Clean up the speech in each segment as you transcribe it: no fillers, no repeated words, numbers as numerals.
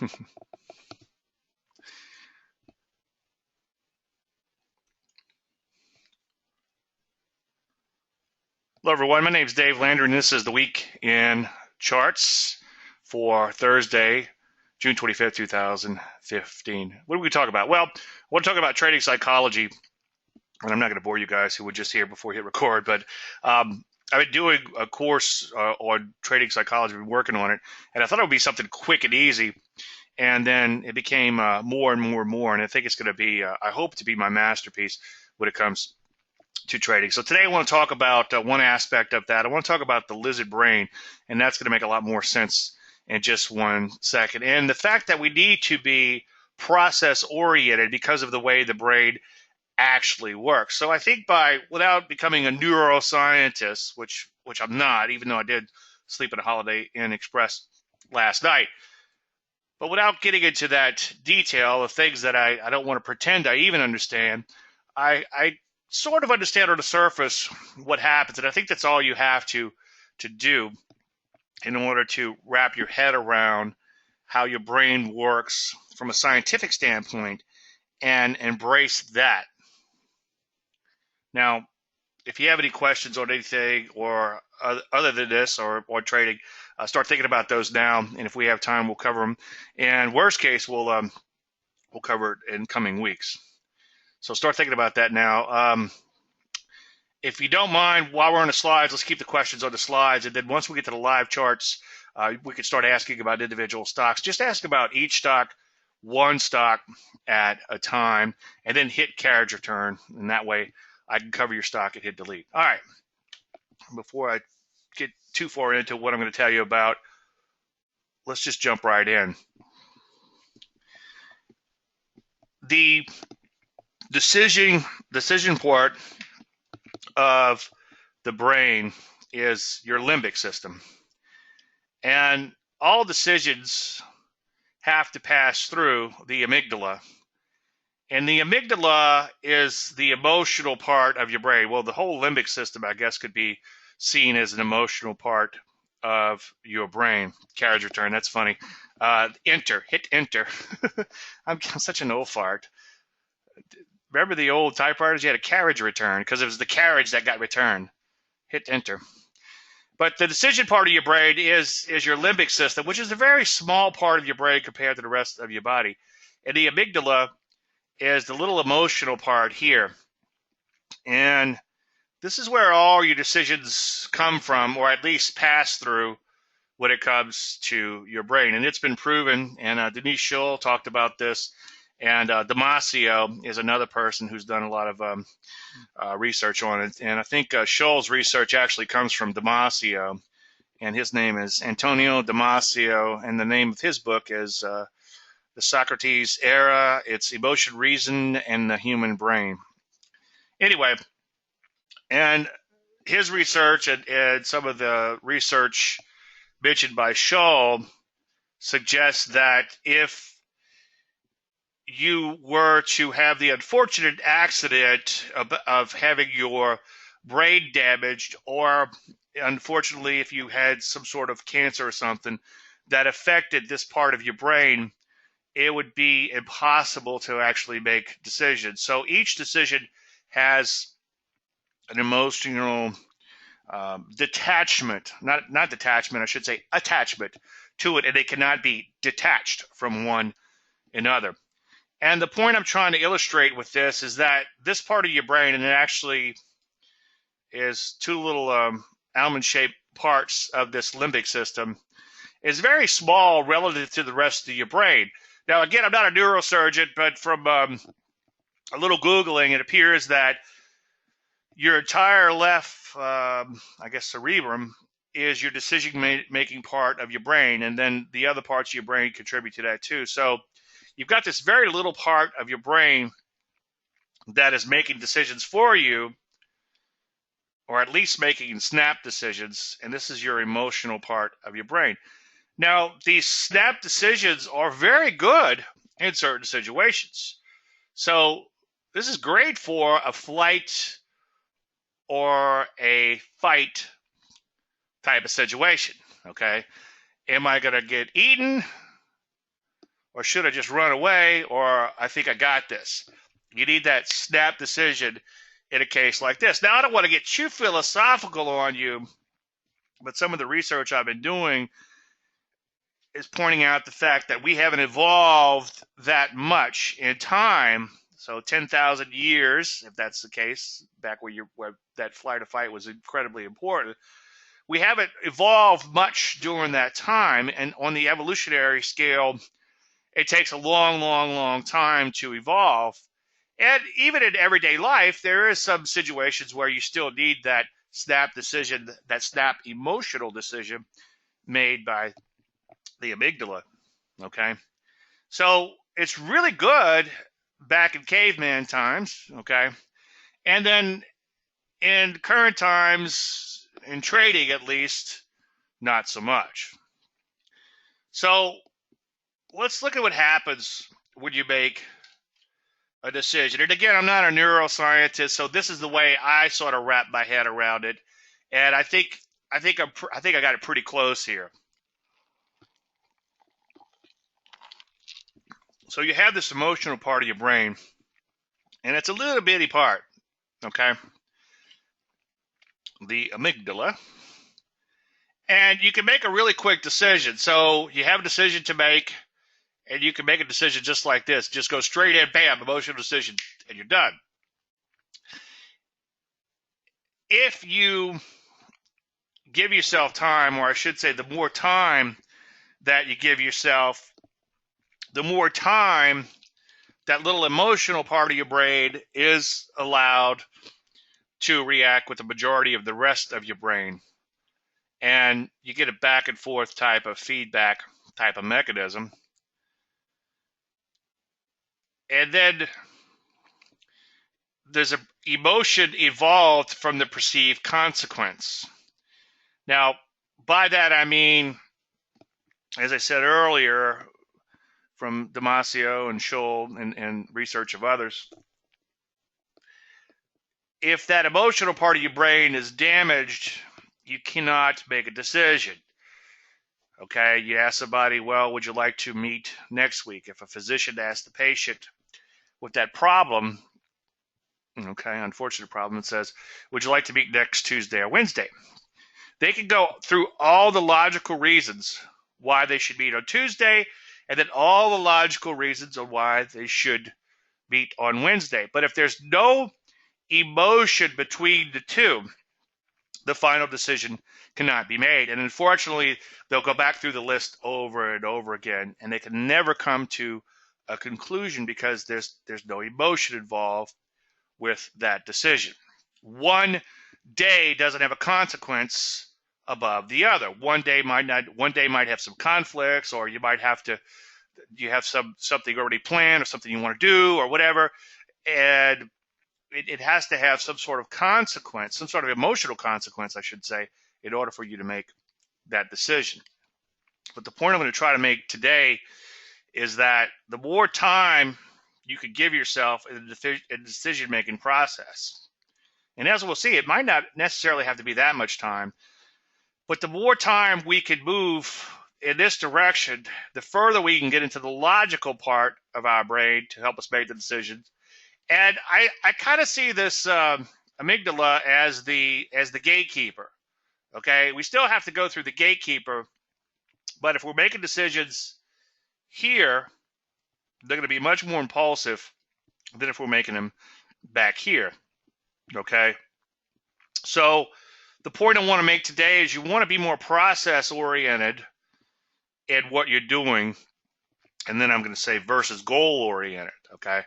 Hello, everyone. My name is Dave Lander, and this is the Week in Charts for Thursday, June 25th, 2015. What are we going to talk about? Well, I want to talk about trading psychology, and I'm not going to bore you guys who were just here before we hit record, but I've been doing a course on trading psychology. I've been working on it, and I thought it would be something quick and easy, and then it became more and more and more, and I think it's going to be, I hope to be my masterpiece when it comes to trading. So today I want to talk about one aspect of that. I want to talk about the lizard brain, and that's going to make a lot more sense in just 1 second. And the fact that we need to be process oriented because of the way the brain actually works. So I think without becoming a neuroscientist, which I'm not, even though I did sleep at a Holiday Inn Express last night, but without getting into that detail of things that I don't want to pretend I even understand, I sort of understand on the surface what happens, and I think that's all you have to do in order to wrap your head around how your brain works from a scientific standpoint and embrace that. Now, if you have any questions on anything or other than this or trading, start thinking about those now, and if we have time, we'll cover them. And worst case, we'll cover it in coming weeks. So start thinking about that now. If you don't mind, while we're on the slides, let's keep the questions on the slides. And then once we get to the live charts, we can start asking about individual stocks. Just ask about each stock, one stock at a time, and then hit carriage return. And that way I can cover your stock and hit delete. All right. Before I get too far into what I'm going to tell you about, let's just jump right in. The decision part of the brain is your limbic system, and all decisions have to pass through the amygdala, and the amygdala is the emotional part of your brain. Well, the whole limbic system, I guess, could be seen as an emotional part of your brain. Carriage return, that's funny. Hit enter. I'm such an old fart. Remember the old typewriters? You had a carriage return because it was the carriage that got returned. Hit enter. But the decision part of your brain is your limbic system, which is a very small part of your brain compared to the rest of your body. And the amygdala is the little emotional part here. And this is where all your decisions come from, or at least pass through when it comes to your brain. And it's been proven, and Denise Schull talked about this, and Damasio is another person who's done a lot of research on it. And I think Schull's research actually comes from Damasio, and his name is Antonio Damasio, and the name of his book is The Socrates Era, Its Emotion, Reason, and the Human Brain. Anyway, and his research and some of the research mentioned by Schull suggests that if you were to have the unfortunate accident of having your brain damaged, or unfortunately if you had some sort of cancer or something that affected this part of your brain, it would be impossible to actually make decisions. So each decision has an emotional detachment, not detachment, I should say attachment to it, and it cannot be detached from one another. And the point I'm trying to illustrate with this is that this part of your brain, and it actually is two little almond-shaped parts of this limbic system, is very small relative to the rest of your brain. Now, again, I'm not a neurosurgeon, but from a little Googling, it appears that your entire left, cerebrum is your decision-making part of your brain, and then the other parts of your brain contribute to that too. So you've got this very little part of your brain that is making decisions for you, or at least making snap decisions, and this is your emotional part of your brain. Now, these snap decisions are very good in certain situations. So this is great for a flight or a fight type of situation, okay? Am I going to get eaten, or should I just run away, or I think I got this. You need that snap decision in a case like this. Now, I don't want to get too philosophical on you, but some of the research I've been doing is pointing out the fact that we haven't evolved that much in time. So 10,000 years, if that's the case, back where that flight or fight was incredibly important, we haven't evolved much during that time. And on the evolutionary scale, it takes a long, long, long time to evolve. And even in everyday life, there is some situations where you still need that snap decision, that snap emotional decision made by the amygdala. Okay. So it's really good back in caveman times. Okay. And then in current times, in trading at least, not so much. So let's look at what happens when you make a decision. And again, I'm not a neuroscientist, so this is the way I sort of wrap my head around it. And I think I got it pretty close here. So you have this emotional part of your brain, and it's a little bitty part, okay? The amygdala. And you can make a really quick decision. So you have a decision to make, and you can make a decision just like this. Just go straight in, bam, emotional decision, and you're done. If you give yourself time, or I should say the more time that you give yourself, the more time that little emotional part of your brain is allowed to react with the majority of the rest of your brain. And you get a back and forth type of feedback type of mechanism. And then there's an emotion evolved from the perceived consequence. Now, by that I mean, as I said earlier, from Damasio and Scholl and research of others, if that emotional part of your brain is damaged, you cannot make a decision. Okay, you ask somebody, well, would you like to meet next week? If a physician asks the patient with that problem, okay, unfortunate problem, and says, would you like to meet next Tuesday or Wednesday? They can go through all the logical reasons why they should meet on Tuesday, and then all the logical reasons on why they should meet on Wednesday. But if there's no emotion between the two, the final decision cannot be made. And unfortunately, they'll go back through the list over and over again, and they can never come to a conclusion because there's no emotion involved with that decision. One day doesn't have a consequence above the other. One day might have some conflicts, or you have something already planned, or something you want to do, or whatever, and it has to have some sort of consequence, some sort of emotional consequence, I should say, in order for you to make that decision. But the point I'm going to try to make today is that the more time you could give yourself in the decision-making process, and as we'll see, it might not necessarily have to be that much time, but the more time we can move in this direction, the further we can get into the logical part of our brain to help us make the decisions. And I kind of see this amygdala as the gatekeeper. Okay, we still have to go through the gatekeeper, but if we're making decisions here, they're going to be much more impulsive than if we're making them back here. Okay, so the point I want to make today is you want to be more process oriented in what you're doing, and then I'm going to say versus goal oriented. Okay.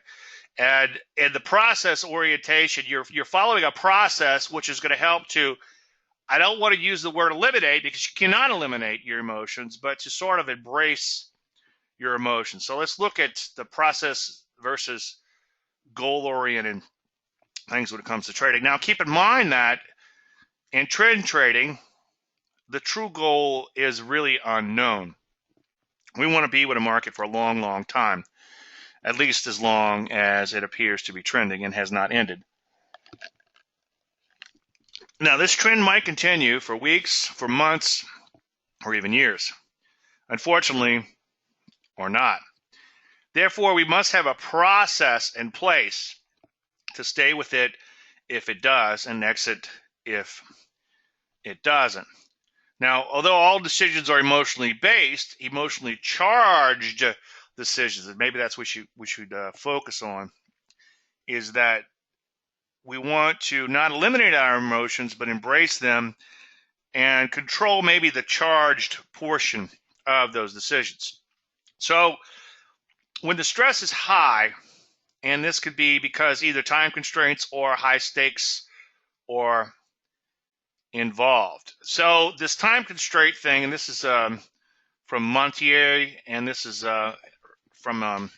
And in the process orientation, you're following a process which is going to help to, I don't want to use the word eliminate because you cannot eliminate your emotions, but to sort of embrace your emotions. So let's look at the process versus goal-oriented things when it comes to trading. Now, keep in mind that in trend trading, the true goal is really unknown. We want to be with a market for a long, long time, at least as long as it appears to be trending and has not ended. Now, this trend might continue for weeks, for months, or even years. Unfortunately, or not. Therefore, we must have a process in place to stay with it if it does and exit if it doesn't. Now, although all decisions are emotionally based, emotionally charged decisions, and maybe that's what we should focus on, is that we want to not eliminate our emotions, but embrace them and control maybe the charged portion of those decisions. So when the stress is high, and this could be because either time constraints or high stakes are involved. So this time constraint thing, and this is from Montier, and this is from a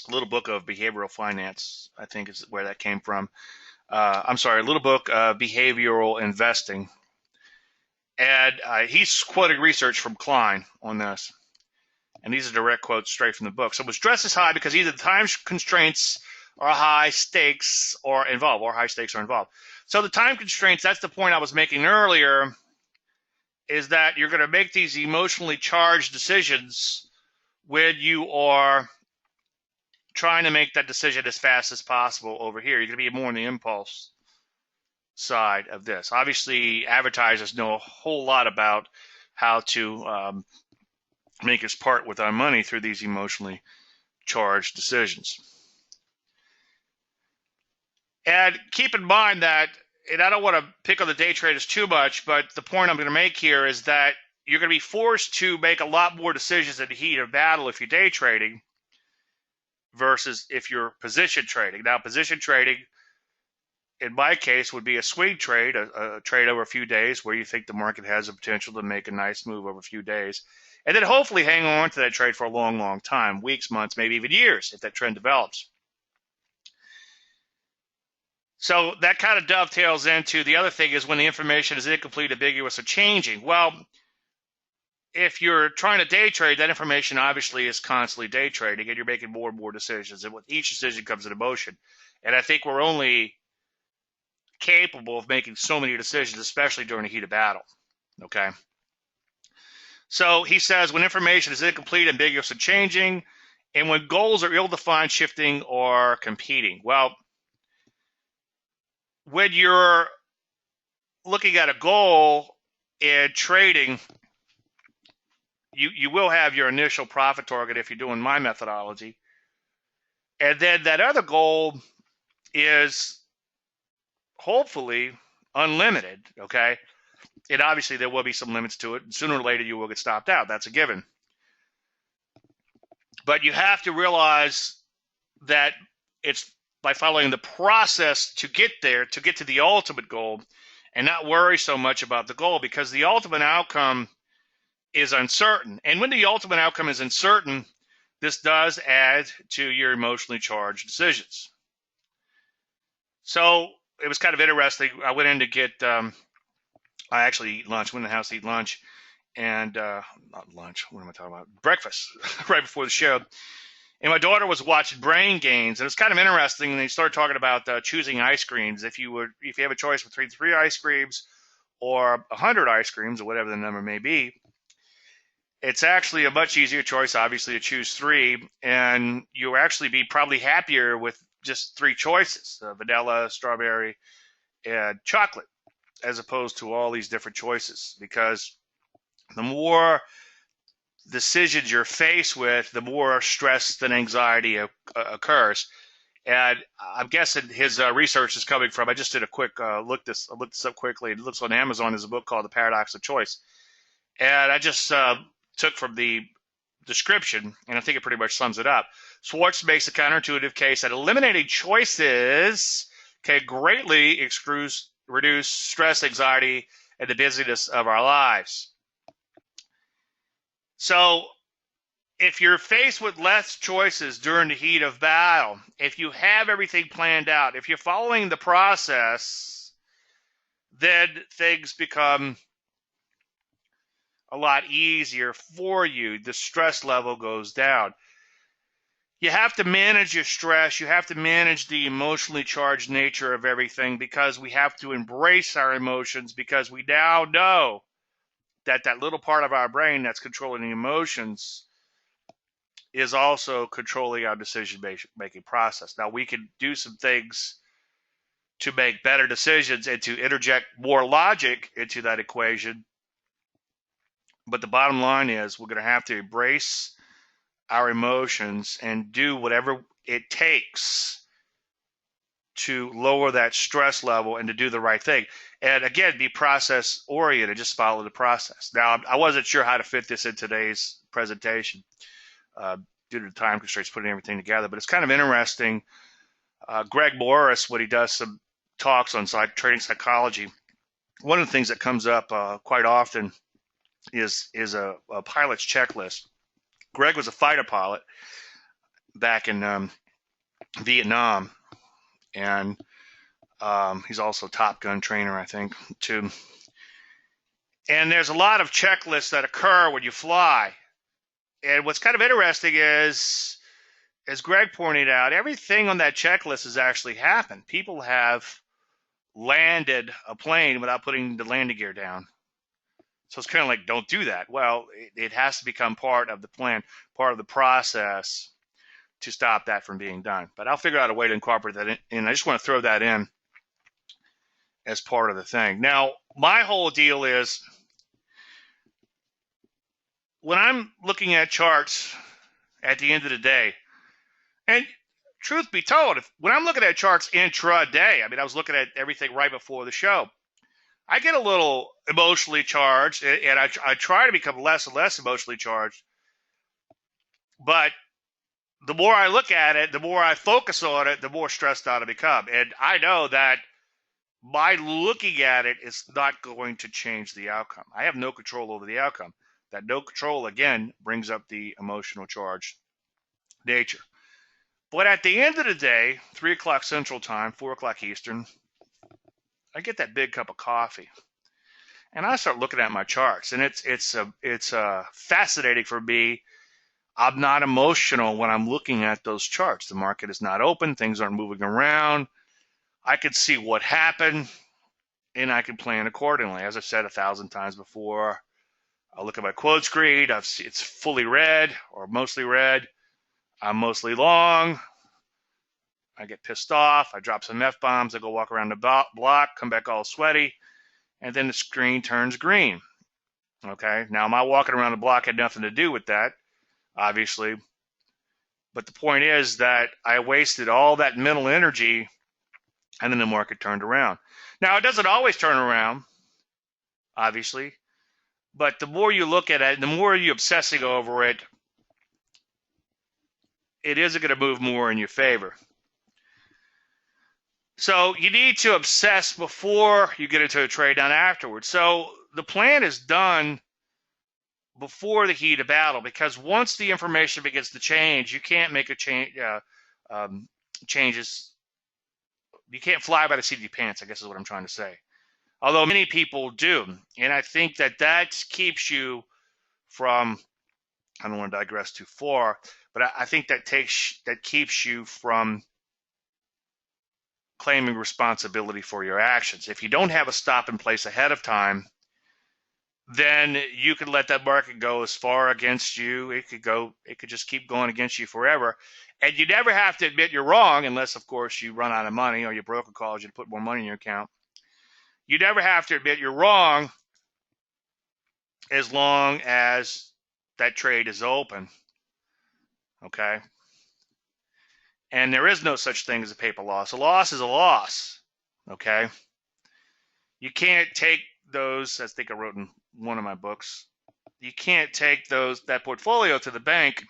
little book of behavioral finance, I think is where that came from. I'm sorry, a little book, Behavioral Investing. And he's quoting research from Klein on this. And these are direct quotes straight from the book. So when stress is high because either the time constraints or high stakes are involved, So the time constraints, that's the point I was making earlier, is that you're going to make these emotionally charged decisions when you are trying to make that decision as fast as possible over here. You're going to be more on the impulse side of this. Obviously, advertisers know a whole lot about how to make us part with our money through these emotionally charged decisions. And keep in mind that, and I don't want to pick on the day traders too much, but the point I'm going to make here is that you're going to be forced to make a lot more decisions in the heat of battle if you're day trading versus if you're position trading. Now, position trading, in my case, would be a swing trade, a trade over a few days where you think the market has the potential to make a nice move over a few days, and then hopefully hang on to that trade for a long, long time, weeks, months, maybe even years if that trend develops. So that kind of dovetails into the other thing is when the information is incomplete, ambiguous, or changing. Well, if you're trying to day trade, that information obviously is constantly day trading, and you're making more and more decisions. And with each decision comes an emotion. And I think we're only capable of making so many decisions, especially during the heat of battle. Okay? So he says when information is incomplete, ambiguous, and changing, and when goals are ill-defined, shifting, or competing. Well, when you're looking at a goal in trading, you will have your initial profit target if you're doing my methodology. And then that other goal is hopefully unlimited, okay? And obviously there will be some limits to it. Sooner or later you will get stopped out. That's a given. But you have to realize that it's by following the process to get there, to get to the ultimate goal, and not worry so much about the goal, because the ultimate outcome is uncertain. And when the ultimate outcome is uncertain, this does add to your emotionally charged decisions. So it was kind of interesting. I went in to get, I actually eat lunch, went in the house to eat lunch, and not lunch, what am I talking about? Breakfast, right before the show. And my daughter was watching Brain Gains, and it's kind of interesting. And they started talking about choosing ice creams. If you have a choice between 3 ice creams or 100 ice creams, or whatever the number may be, it's actually a much easier choice, obviously, to choose 3, and you'll actually be probably happier with just 3 choices: vanilla, strawberry, and chocolate, as opposed to all these different choices. Because the more decisions you're faced with, the more stress and anxiety occurs. And I'm guessing his research is coming from, I just did a quick looked this up quickly. It looks on Amazon. There's a book called The Paradox of Choice. And I just took from the description, and I think it pretty much sums it up. Schwartz makes a counterintuitive case that eliminating choices can greatly reduce stress, anxiety, and the busyness of our lives. So if you're faced with less choices during the heat of battle, if you have everything planned out, if you're following the process, then things become a lot easier for you. The stress level goes down. You have to manage your stress. You have to manage the emotionally charged nature of everything, because we have to embrace our emotions, because we now know that little part of our brain that's controlling the emotions is also controlling our decision-making process. Now, we can do some things to make better decisions and to interject more logic into that equation. But the bottom line is we're going to have to embrace our emotions and do whatever it takes to lower that stress level and to do the right thing. And again, be process oriented, just follow the process. Now, I wasn't sure how to fit this in today's presentation due to the time constraints, putting everything together, but it's kind of interesting. Greg Morris, when he does some talks on training psychology, one of the things that comes up quite often is a pilot's checklist. Greg was a fighter pilot back in Vietnam, and he's also a Top Gun trainer, I think, too. And there's a lot of checklists that occur when you fly. And what's kind of interesting is, as Greg pointed out, everything on that checklist has actually happened. People have landed a plane without putting the landing gear down. So it's kind of like, don't do that. Well, it has to become part of the plan, part of the process to stop that from being done. But I'll figure out a way to incorporate that in. I just want to throw that in as part of the thing. Now, my whole deal is when I'm looking at charts at the end of the day, and truth be told, when I'm looking at charts intraday, I mean, I was looking at everything right before the show, I get a little emotionally charged, and I try to become less and less emotionally charged. But the more I look at it, the more I focus on it, the more stressed out I become. And I know that by looking at it, it's not going to change the outcome. I have no control over the outcome. That no control, again, brings up the emotional charge nature. But at the end of the day, 3 o'clock Central Time, 4 o'clock Eastern, I get that big cup of coffee, and I start looking at my charts, and it's fascinating for me. I'm not emotional when I'm looking at those charts. The market is not open. Things aren't moving around. I can see what happened, and I can plan accordingly. As I've said 1,000 times before, I look at my quote screen. It's fully red or mostly red. I'm mostly long. I get pissed off. I drop some F-bombs. I go walk around the block, come back all sweaty, and then the screen turns green. Okay? Now, my walking around the block had nothing to do with that, obviously. But the point is that I wasted all that mental energy, and then the market turned around. Now, it doesn't always turn around, obviously. But the more you look at it, the more you're obsessing over it, it isn't going to move more in your favor. So you need to obsess before you get into a trade, not afterwards. So the plan is done before the heat of battle, because once the information begins to change, you can't make a changes. You can't fly by the seat of your pants, I guess is what I'm trying to say. Although many people do. And I think that keeps you from, I don't want to digress too far, but I think that keeps you from claiming responsibility for your actions. If you don't have a stop in place ahead of time, then you could let that market go as far against you. It could just keep going against you forever. And you never have to admit you're wrong, unless, of course, you run out of money or your broker calls you to put more money in your account. You never have to admit you're wrong as long as that trade is open. Okay? And there is no such thing as a paper loss. A loss is a loss. Okay? You can't take those, I think I wrote in one of my books, you can't take that portfolio to the bank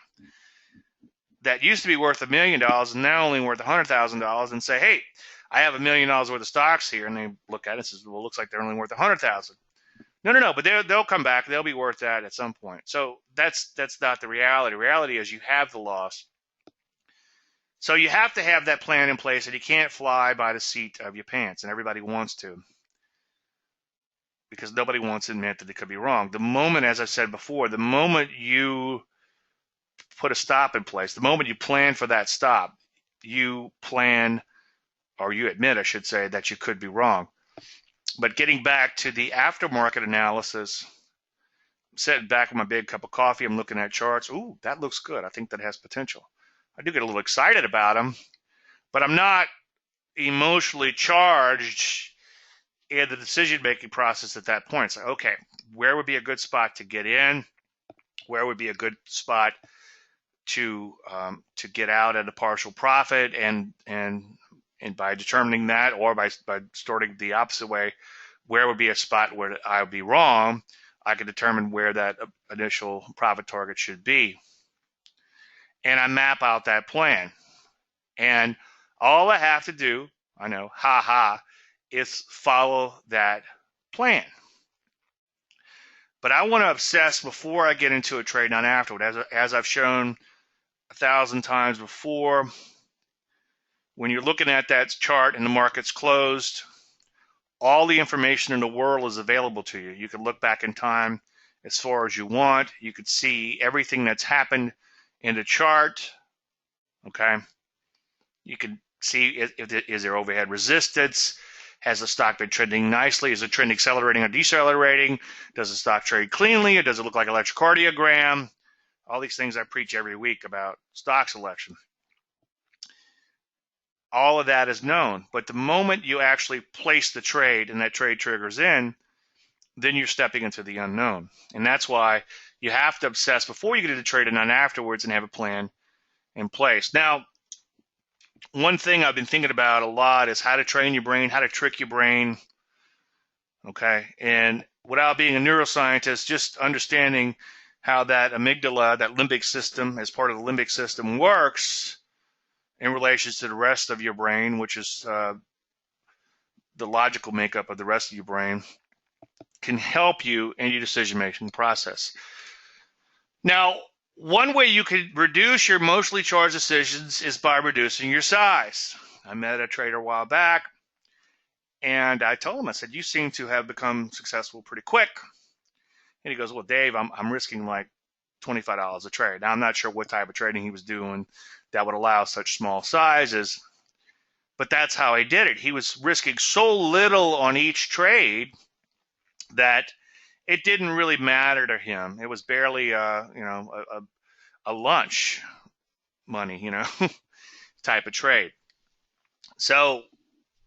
that used to be worth $1 million and now only worth $100,000 and say, hey, I have $1 million worth of stocks here. And they look at it and says, well, it looks like they're only worth $100,000. No, but they'll come back. They'll be worth that at some point. So that's not the reality. The reality is you have the loss. So you have to have that plan in place, and you can't fly by the seat of your pants, and everybody wants to, because nobody wants to admit that they could be wrong. The moment, as I said before, the moment you put a stop in place, the moment you plan for that stop, you plan, or you admit, I should say, that you could be wrong. But getting back to the aftermarket analysis, sitting back with my big cup of coffee. I'm looking at charts. Ooh, that looks good. I think that has potential. I do get a little excited about them, but I'm not emotionally charged in the decision-making process at that point. It's like, okay, where would be a good spot to get in? Where would be a good spot to get out at a partial profit? And by determining that, or by starting the opposite way, where would be a spot where I would be wrong? I could determine where that initial profit target should be. And I map out that plan. And all I have to do, I know, is follow that plan. But I want to obsess before I get into a trade, not afterward. As I've shown 1,000 times before, when you're looking at that chart and the market's closed, all the information in the world is available to you. You can look back in time as far as you want. You could see everything that's happened in the chart. Okay. You can see, is there overhead resistance? Has the stock been trending nicely? Is the trend accelerating or decelerating? Does the stock trade cleanly, or does it look like an electrocardiogram? All these things I preach every week about stock selection. All of that is known. But the moment you actually place the trade and that trade triggers in, then you're stepping into the unknown. And that's why you have to obsess before you get into the trade and not afterwards, and have a plan in place. Now, one thing I've been thinking about a lot is how to train your brain, how to trick your brain. Okay. And without being a neuroscientist, just understanding how that amygdala, that limbic system, as part of the limbic system, works in relation to the rest of your brain, which is the logical makeup of the rest of your brain, can help you in your decision-making process. Now, one way you could reduce your emotionally charged decisions is by reducing your size. I met a trader a while back, and I told him, I said, you seem to have become successful pretty quick. And he goes, well, Dave, I'm risking like $25 a trade. Now, I'm not sure what type of trading he was doing that would allow such small sizes, but that's how he did it. He was risking so little on each trade that it didn't really matter to him. It was barely, a lunch money, type of trade. So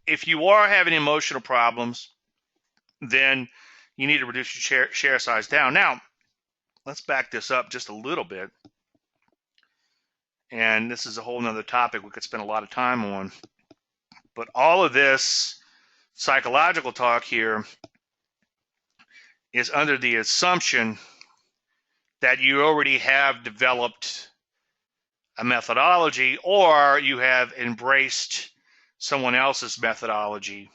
if you are having emotional problems, then you need to reduce your share size down. Now, let's back this up just a little bit. And this is a whole nother topic we could spend a lot of time on. But all of this psychological talk here is under the assumption that you already have developed a methodology, or you have embraced someone else's methodology,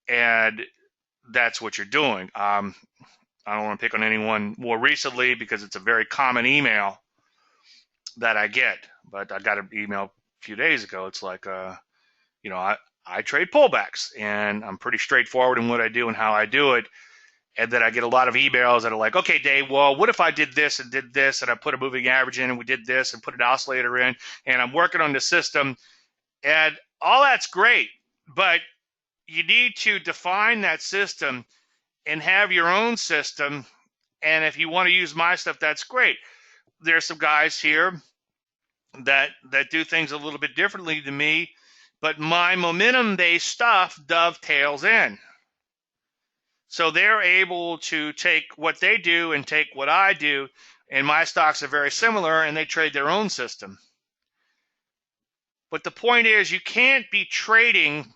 and that's what you're doing. I don't want to pick on anyone more recently because it's a very common email that I get, but I got an email a few days ago. It's like, I trade pullbacks, and I'm pretty straightforward in what I do and how I do it. And then I get a lot of emails that are like, okay, Dave, well, what if I did this, and I put a moving average in, and we did this, and put an oscillator in, and I'm working on the system, and all that's great, but you need to define that system and have your own system. And if you want to use my stuff, that's great. There's some guys here that do things a little bit differently than me, but my momentum-based stuff dovetails in. So they're able to take what they do and take what I do, and my stocks are very similar, and they trade their own system. But the point is, you can't be trading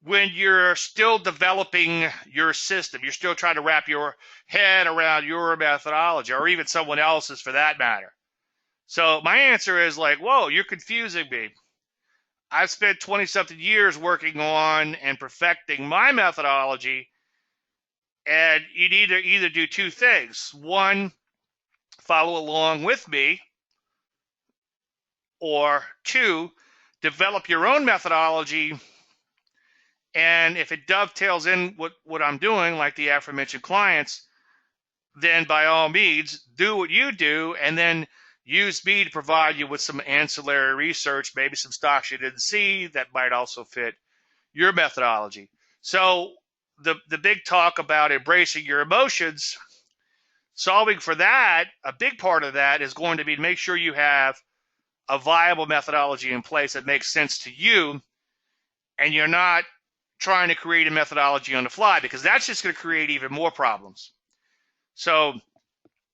when you're still developing your system. You're still trying to wrap your head around your methodology, or even someone else's for that matter. So my answer is like, whoa, you're confusing me. I've spent 20-something years working on and perfecting my methodology, and you need to either do two things. One, follow along with me, or two, develop your own methodology. And if it dovetails in what I'm doing, like the aforementioned clients, then by all means, do what you do, and then use me to provide you with some ancillary research, maybe some stocks you didn't see that might also fit your methodology. So the big talk about embracing your emotions, solving for that, a big part of that is going to be to make sure you have a viable methodology in place that makes sense to you, and you're not trying to create a methodology on the fly, because that's just going to create even more problems. So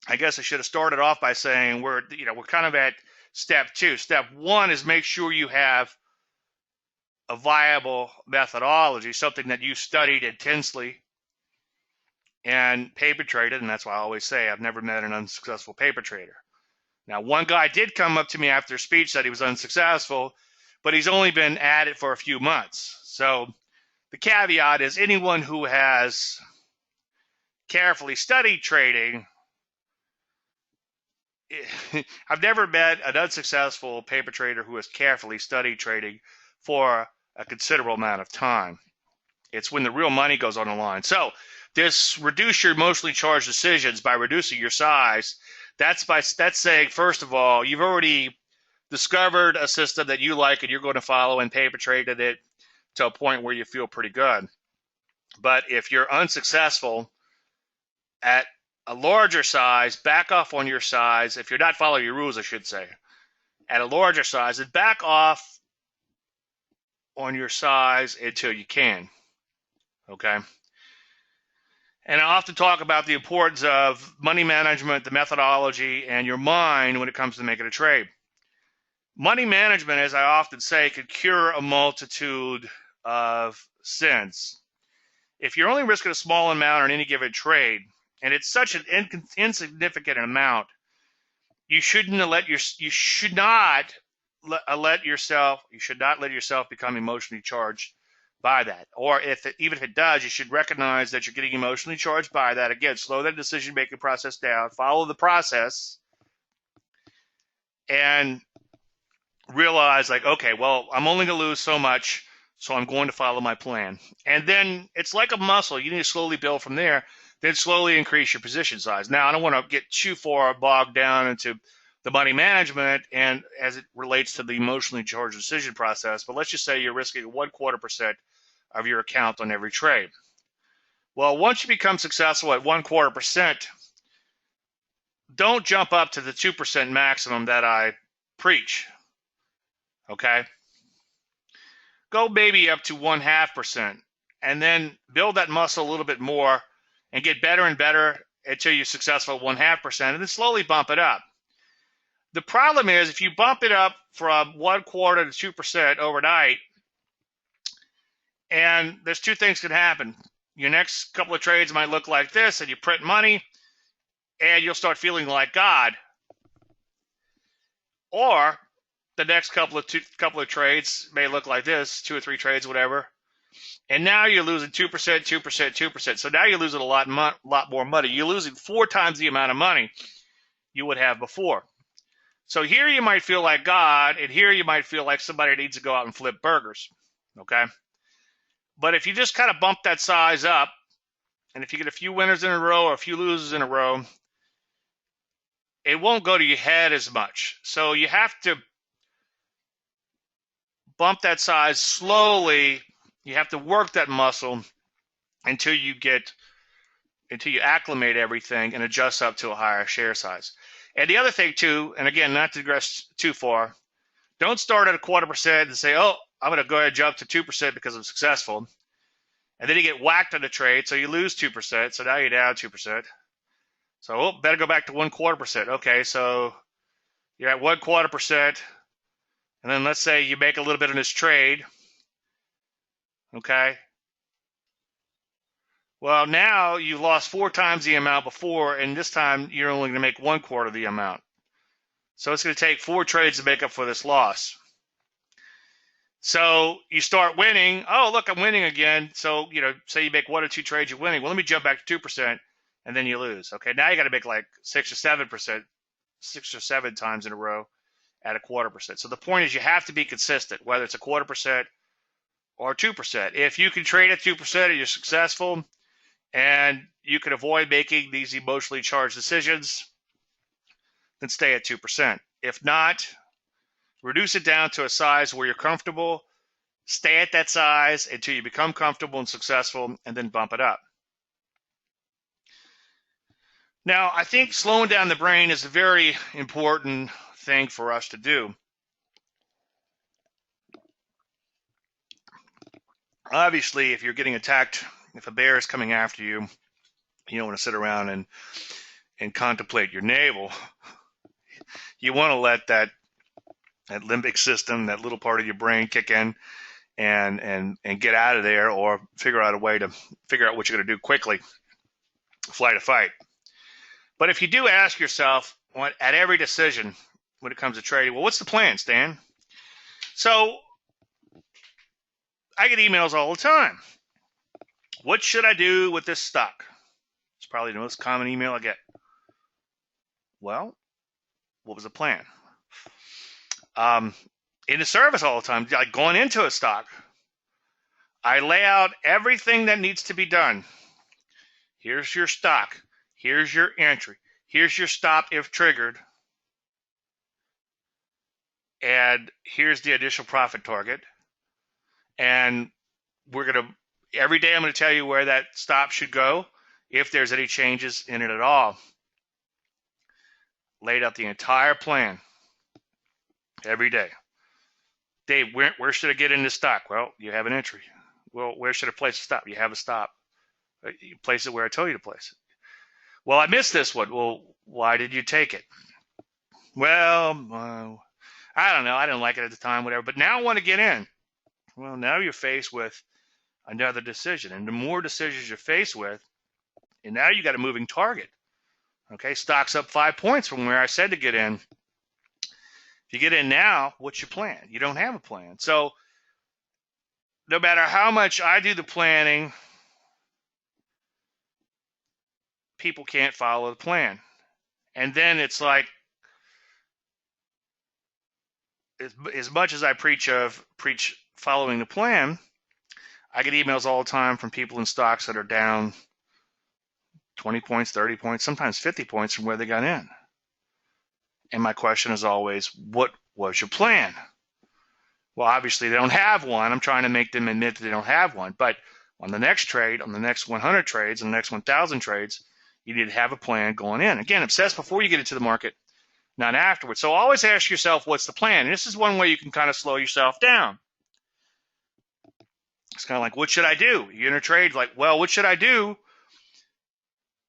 I guess I should have started off by saying we're kind of at step 2. Step 1 is make sure you have a viable methodology, something that you studied intensely and paper traded, and that's why I always say I've never met an unsuccessful paper trader. Now, one guy did come up to me after a speech that he was unsuccessful, but he's only been at it for a few months. So the caveat is anyone who has carefully studied trading, I've never met an unsuccessful paper trader who has carefully studied trading for a considerable amount of time. It's when the real money goes on the line. So this reduce your emotionally charged decisions by reducing your size. That's saying, first of all, you've already discovered a system that you like and you're going to follow and paper traded it to a point where you feel pretty good. But if you're unsuccessful at a larger size, back off on your size. If you're not following your rules, I should say, at a larger size, and back off on your size until you can. Okay? And I often talk about the importance of money management, the methodology, and your mind when it comes to making a trade. Money management, as I often say, could cure a multitude of sins. If you're only risking a small amount on any given trade, and it's such an insignificant amount, you should not let yourself become emotionally charged by that. Or even if it does, you should recognize that you're getting emotionally charged by that. Again, slow that decision-making process down, follow the process, and realize, like, okay, well, I'm only going to lose so much, so I'm going to follow my plan. And then it's like a muscle. You need to slowly build from there, then slowly increase your position size. Now, I don't want to get too far bogged down into the money management and as it relates to the emotionally charged decision process, but let's just say you're risking 0.25% of your account on every trade. Well, once you become successful at 0.25%, don't jump up to the 2% maximum that I preach. Okay? Go maybe up to 0.5%, and then build that muscle a little bit more and get better and better until you're successful at 0.5%, and then slowly bump it up. The problem is if you bump it up from 1/4 to 2% overnight, and there's two things can happen. Your next couple of trades might look like this, and you print money, and you'll start feeling like God. Or the next couple of trades may look like this, 2 or 3 trades, whatever, and now you're losing 2%, 2%, 2%. So now you're losing a lot more money. You're losing 4 times the amount of money you would have before. So here you might feel like God, and here you might feel like somebody needs to go out and flip burgers, okay? But if you just kind of bump that size up, and if you get a few winners in a row or a few losers in a row, it won't go to your head as much. So you have to bump that size slowly. You have to work that muscle until you acclimate everything and adjust up to a higher share size. And the other thing too, and again, not to digress too far, don't start at a 0.25% and say, oh, I'm going to go ahead and jump to 2% because I'm successful. And then you get whacked on the trade, so you lose 2%, so now you're down 2%. So, better go back to 1/4%. Okay, so you're at 1/4%, and then let's say you make a little bit on this trade. Okay. Well, now you've lost 4 times the amount before, and this time you're only going to make 1/4 of the amount. So it's going to take 4 trades to make up for this loss. So you start winning. Oh, look, I'm winning again. So, say you make 1 or 2 trades, you're winning. Well, let me jump back to 2%, and then you lose. Okay, now you got to make like 6 or 7%, 6 or 7 times in a row at a 1/4%. So the point is you have to be consistent, whether it's a 1/4% or 2%. If you can trade at 2% and you're successful and you can avoid making these emotionally charged decisions, then stay at 2%. If not, reduce it down to a size where you're comfortable. Stay at that size until you become comfortable and successful, and then bump it up. Now, I think slowing down the brain is a very important thing for us to do. Obviously, if you're getting attacked, if a bear is coming after you, you don't want to sit around and contemplate your navel. You want to let that limbic system, that little part of your brain, kick in and get out of there, or figure out a way to figure out what you're going to do quickly, flight or fight. But if you do ask yourself at every decision when it comes to trading, well, what's the plan, Stan? So I get emails all the time. What should I do with this stock? It's probably the most common email I get. Well, what was the plan? In the service all the time, like going into a stock, I lay out everything that needs to be done. Here's your stock. Here's your entry. Here's your stop if triggered. And here's the initial profit target. And every day I'm going to tell you where that stop should go if there's any changes in it at all. Laid out the entire plan every day. Dave, where should I get in this stock? Well, you have an entry. Well, where should I place a stop? You have a stop. You place it where I told you to place it. Well, I missed this one. Well, why did you take it? Well, I don't know. I didn't like it at the time, whatever. But now I want to get in. Well, now you're faced with another decision. And the more decisions you're faced with, and now you got a moving target. Okay, stock's up 5 points from where I said to get in. If you get in now, what's your plan? You don't have a plan. So no matter how much I do the planning, people can't follow the plan. And then it's like, as much as I preach following the plan, I get emails all the time from people in stocks that are down 20 points, 30 points, sometimes 50 points from where they got in. And my question is always, what was your plan? Well, obviously they don't have one. I'm trying to make them admit that they don't have one. But on the next trade, on the next 100 trades, on the next 1,000 trades, you need to have a plan going in. Again, obsess before you get into the market, not afterwards. So always ask yourself, what's the plan? And this is one way you can kind of slow yourself down. It's kind of like, what should I do? You're in a trade, like, well, what should I do?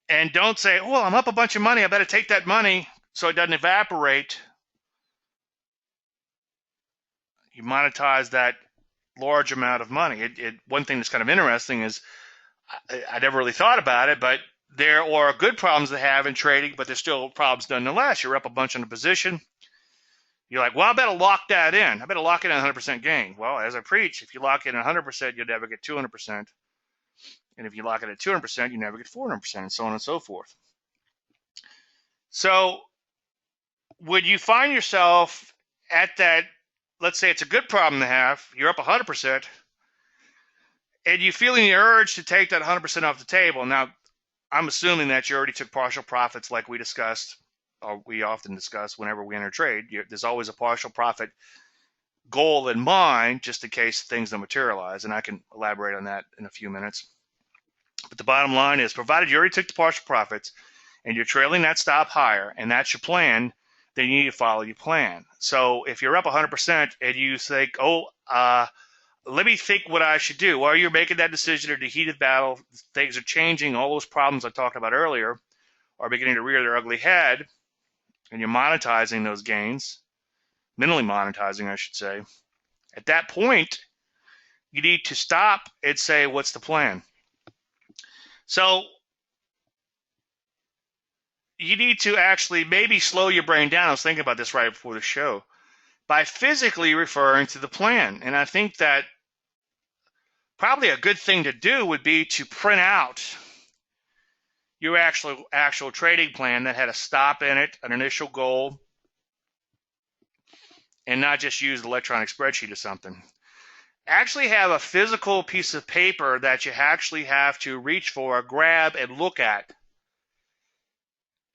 And don't say, oh, I'm up a bunch of money. I better take that money so it doesn't evaporate. You monetize that large amount of money. One thing that's kind of interesting is I never really thought about it, but there are good problems to have in trading, but there's still problems nonetheless. You're up a bunch on a position. You're like, well, I better lock that in. I better lock in 100% gain. Well, as I preach, if you lock in 100%, you'll never get 200%. And if you lock it at 200%, you never get 400%, and so on and so forth. So when you find yourself at that, let's say it's a good problem to have, you're up 100%, and you're feeling the urge to take that 100% off the table. Now, I'm assuming that you already took partial profits like we discussed, or we often discuss whenever we enter trade. There's always a partial profit goal in mind just in case things don't materialize, and I can elaborate on that in a few minutes. But the bottom line is, provided you already took the partial profits and you're trailing that stop higher, and that's your plan, then you need to follow your plan. So if you're up 100% and you think, let me think what I should do. While you're making that decision or the heat of battle, things are changing. All those problems I talked about earlier are beginning to rear their ugly head, and you're monetizing those gains, mentally monetizing, I should say. At that point, you need to stop and say, what's the plan? So you need to actually maybe slow your brain down. I was thinking about this right before the show, by physically referring to the plan. And I think that probably a good thing to do would be to print out your actual trading plan that had a stop in it, an initial goal, and not just use an electronic spreadsheet or something. Actually have a physical piece of paper that you actually have to reach for, grab, and look at.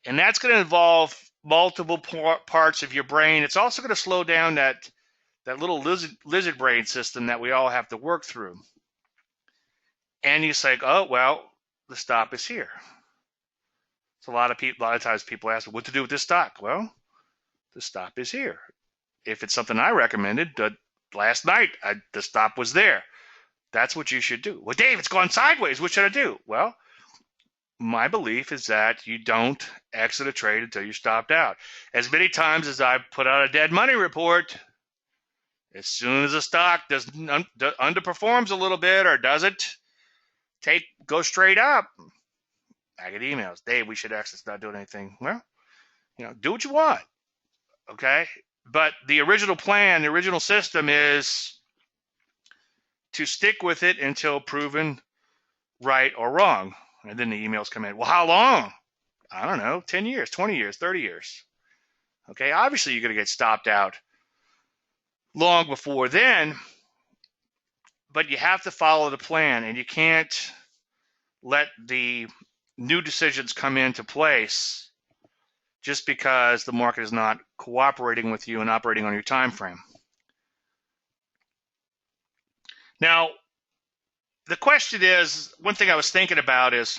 And that's going to involve multiple parts of your brain. It's also going to slow down that little lizard brain system that we all have to work through. And you say, oh, well, the stop is here. So a lot of times people ask me, what to do with this stock? Well, the stop is here. If it's something I recommended, last night the stop was there. That's what you should do. Well, Dave, it's gone sideways. What should I do? Well, my belief is that you don't exit a trade until you're stopped out. As many times as I've put out a dead money report, as soon as a stock underperforms a little bit or doesn't go straight up, I get emails. Dave, we should exit. It's not doing anything. Well, do what you want, okay? But the original plan, the original system is to stick with it until proven right or wrong. And then the emails come in. Well, how long? I don't know, 10 years, 20 years, 30 years. Okay, obviously you're going to get stopped out long before then, but you have to follow the plan, and you can't let the new decisions come into place just because the market is not cooperating with you and operating on your time frame. Now, the question is, one thing I was thinking about is,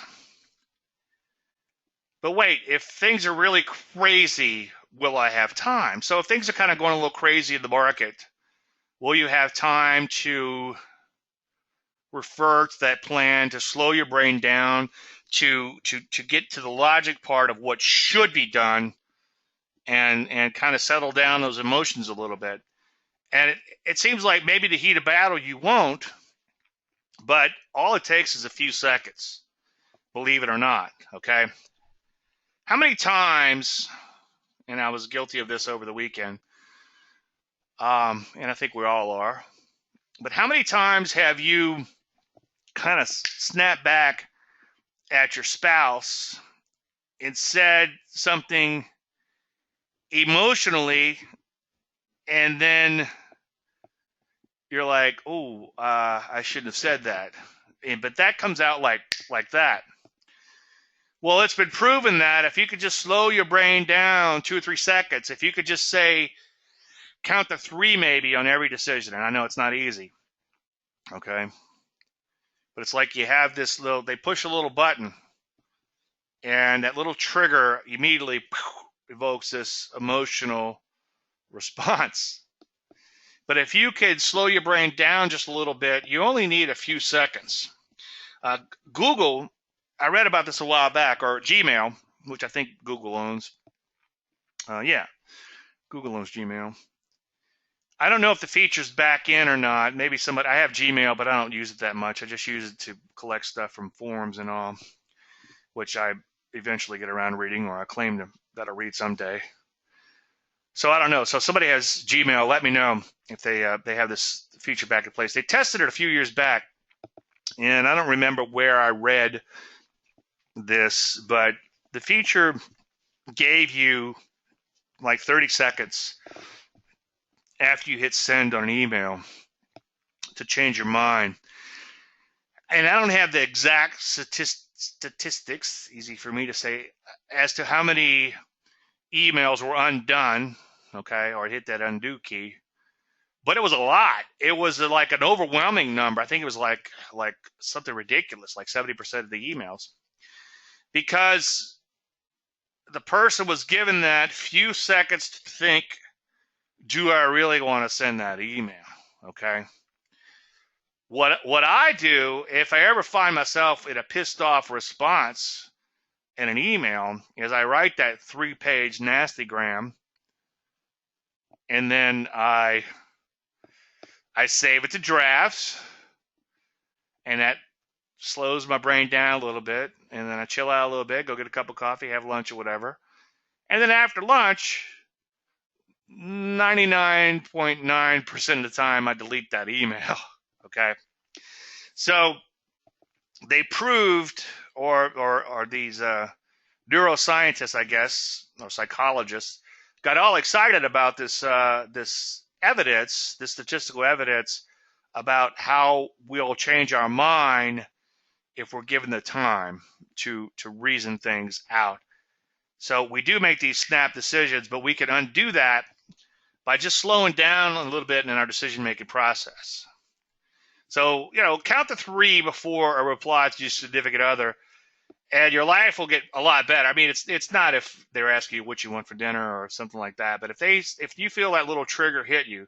but wait, if things are really crazy, will I have time? So if things are kind of going a little crazy in the market, will you have time to refer to that plan, to slow your brain down, to get to the logic part of what should be done, and kind of settle down those emotions a little bit? And it seems like maybe the heat of battle you won't, but all it takes is a few seconds, believe it or not, okay? How many times, and I was guilty of this over the weekend, and I think we all are, but how many times have you kind of snapped back at your spouse and said something emotionally, and then you're like, oh, I shouldn't have said that. But that comes out like that. Well, it's been proven that if you could just slow your brain down 2 or 3 seconds, if you could just say, count to 3 maybe on every decision, and I know it's not easy, okay? But it's like you have this they push a little button, and that little trigger immediately evokes this emotional response. But if you could slow your brain down just a little bit, you only need a few seconds. Google, I read about this a while back, or Gmail, which I think Google owns. Google owns Gmail. I don't know if the feature's back in or not. Maybe somebody, I have Gmail, but I don't use it that much. I just use it to collect stuff from forums and all, which I eventually get around to reading, or I claim that I'll read someday. So I don't know. So if somebody has Gmail, let me know if they have this feature back in place. They tested it a few years back, and I don't remember where I read this, but the feature gave you like 30 seconds after you hit send on an email to change your mind. And I don't have the exact statistics, easy for me to say, as to how many emails were undone, okay, or hit that undo key, but it was a lot. It was like an overwhelming number. I think it was like something ridiculous, like 70% of the emails, because the person was given that few seconds to think, do I really want to send that email, okay? What I do, if I ever find myself in a pissed off response in an email, is I write that 3-page nastygram, and then I save it to drafts, and that slows my brain down a little bit, and then I chill out a little bit, go get a cup of coffee, have lunch or whatever, and then after lunch, 99.9% of the time I delete that email, okay? So they proved, or these neuroscientists, I guess, or psychologists, got all excited about this evidence, this statistical evidence about how we'll change our mind if we're given the time to reason things out. So we do make these snap decisions, but we can undo that by just slowing down a little bit in our decision-making process. So, count to 3 before a reply to your significant other, and your life will get a lot better. I mean, it's not if they're asking you what you want for dinner or something like that, but if you feel that little trigger hit you,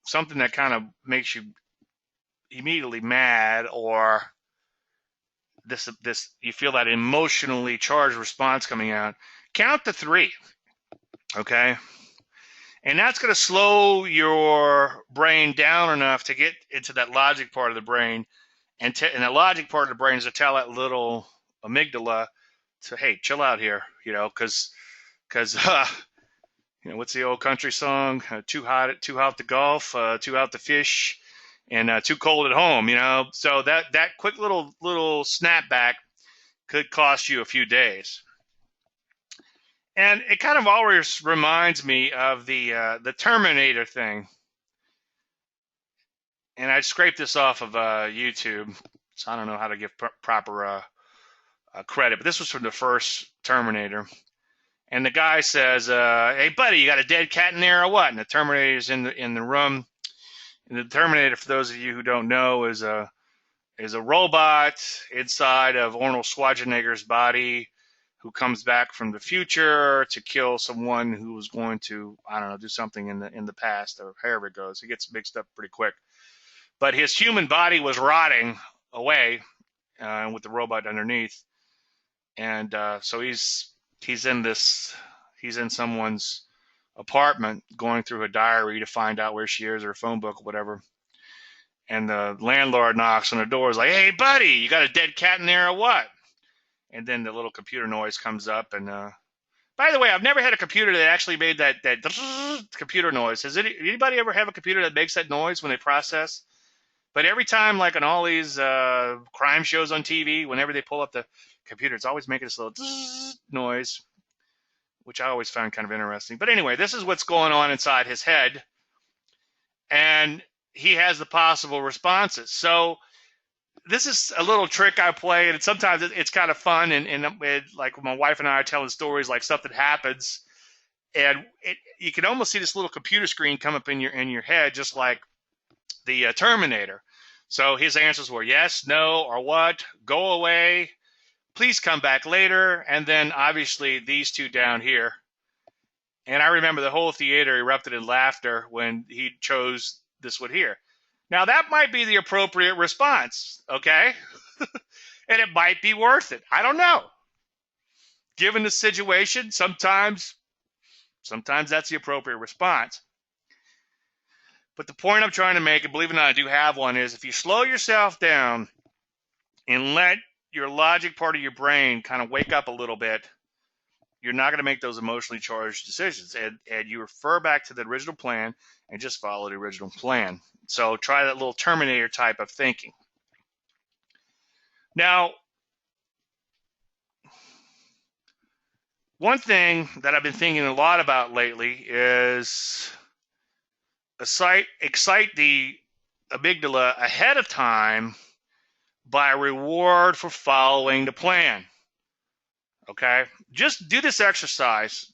something that kind of makes you immediately mad, or this you feel that emotionally charged response coming out, count to 3, okay? And that's going to slow your brain down enough to get into that logic part of the brain, and the logic part of the brain is to tell that little amygdala to, hey, chill out here, because what's the old country song? Too hot to golf, too hot to fish, and too cold at home. So that quick little snapback could cost you a few days. And it kind of always reminds me of the Terminator thing. And I scraped this off of YouTube, so I don't know how to give proper credit, but this was from the first Terminator. And the guy says, "Hey, buddy, you got a dead cat in there or what?" And the Terminator's in the room. And the Terminator, for those of you who don't know, is a robot inside of Arnold Schwarzenegger's body, who comes back from the future to kill someone who was going to, I don't know, do something in the past, or however it goes. It gets mixed up pretty quick. But his human body was rotting away with the robot underneath, and so he's in someone's apartment going through her diary to find out where she is, or her phone book or whatever. And the landlord knocks on the door, is like, "Hey, buddy, you got a dead cat in there or what?" And then the little computer noise comes up. And by the way, I've never had a computer that actually made that computer noise. Has anybody ever have a computer that makes that noise when they process? But every time, like on all these crime shows on TV, whenever they pull up the computer, it's always making this little noise, which I always found kind of interesting. But anyway, this is what's going on inside his head, and he has the possible responses. So this is a little trick I play, and sometimes it's kind of fun. And like my wife and I are telling stories, like something happens, and you can almost see this little computer screen come up in your head, just like the Terminator. So his answers were yes, no, or what, go away, please come back later, and then obviously these two down here. And I remember the whole theater erupted in laughter when he chose this one here. Now that might be the appropriate response, okay? And it might be worth it. I don't know. Given the situation, sometimes that's the appropriate response. But the point I'm trying to make, and believe it or not, I do have one, is if you slow yourself down and let your logic part of your brain kind of wake up a little bit, you're not going to make those emotionally charged decisions. And you refer back to the original plan and just follow the original plan. So try that little Terminator type of thinking. Now, one thing that I've been thinking a lot about lately is excite the amygdala ahead of time by a reward for following the plan. Okay? Just do this exercise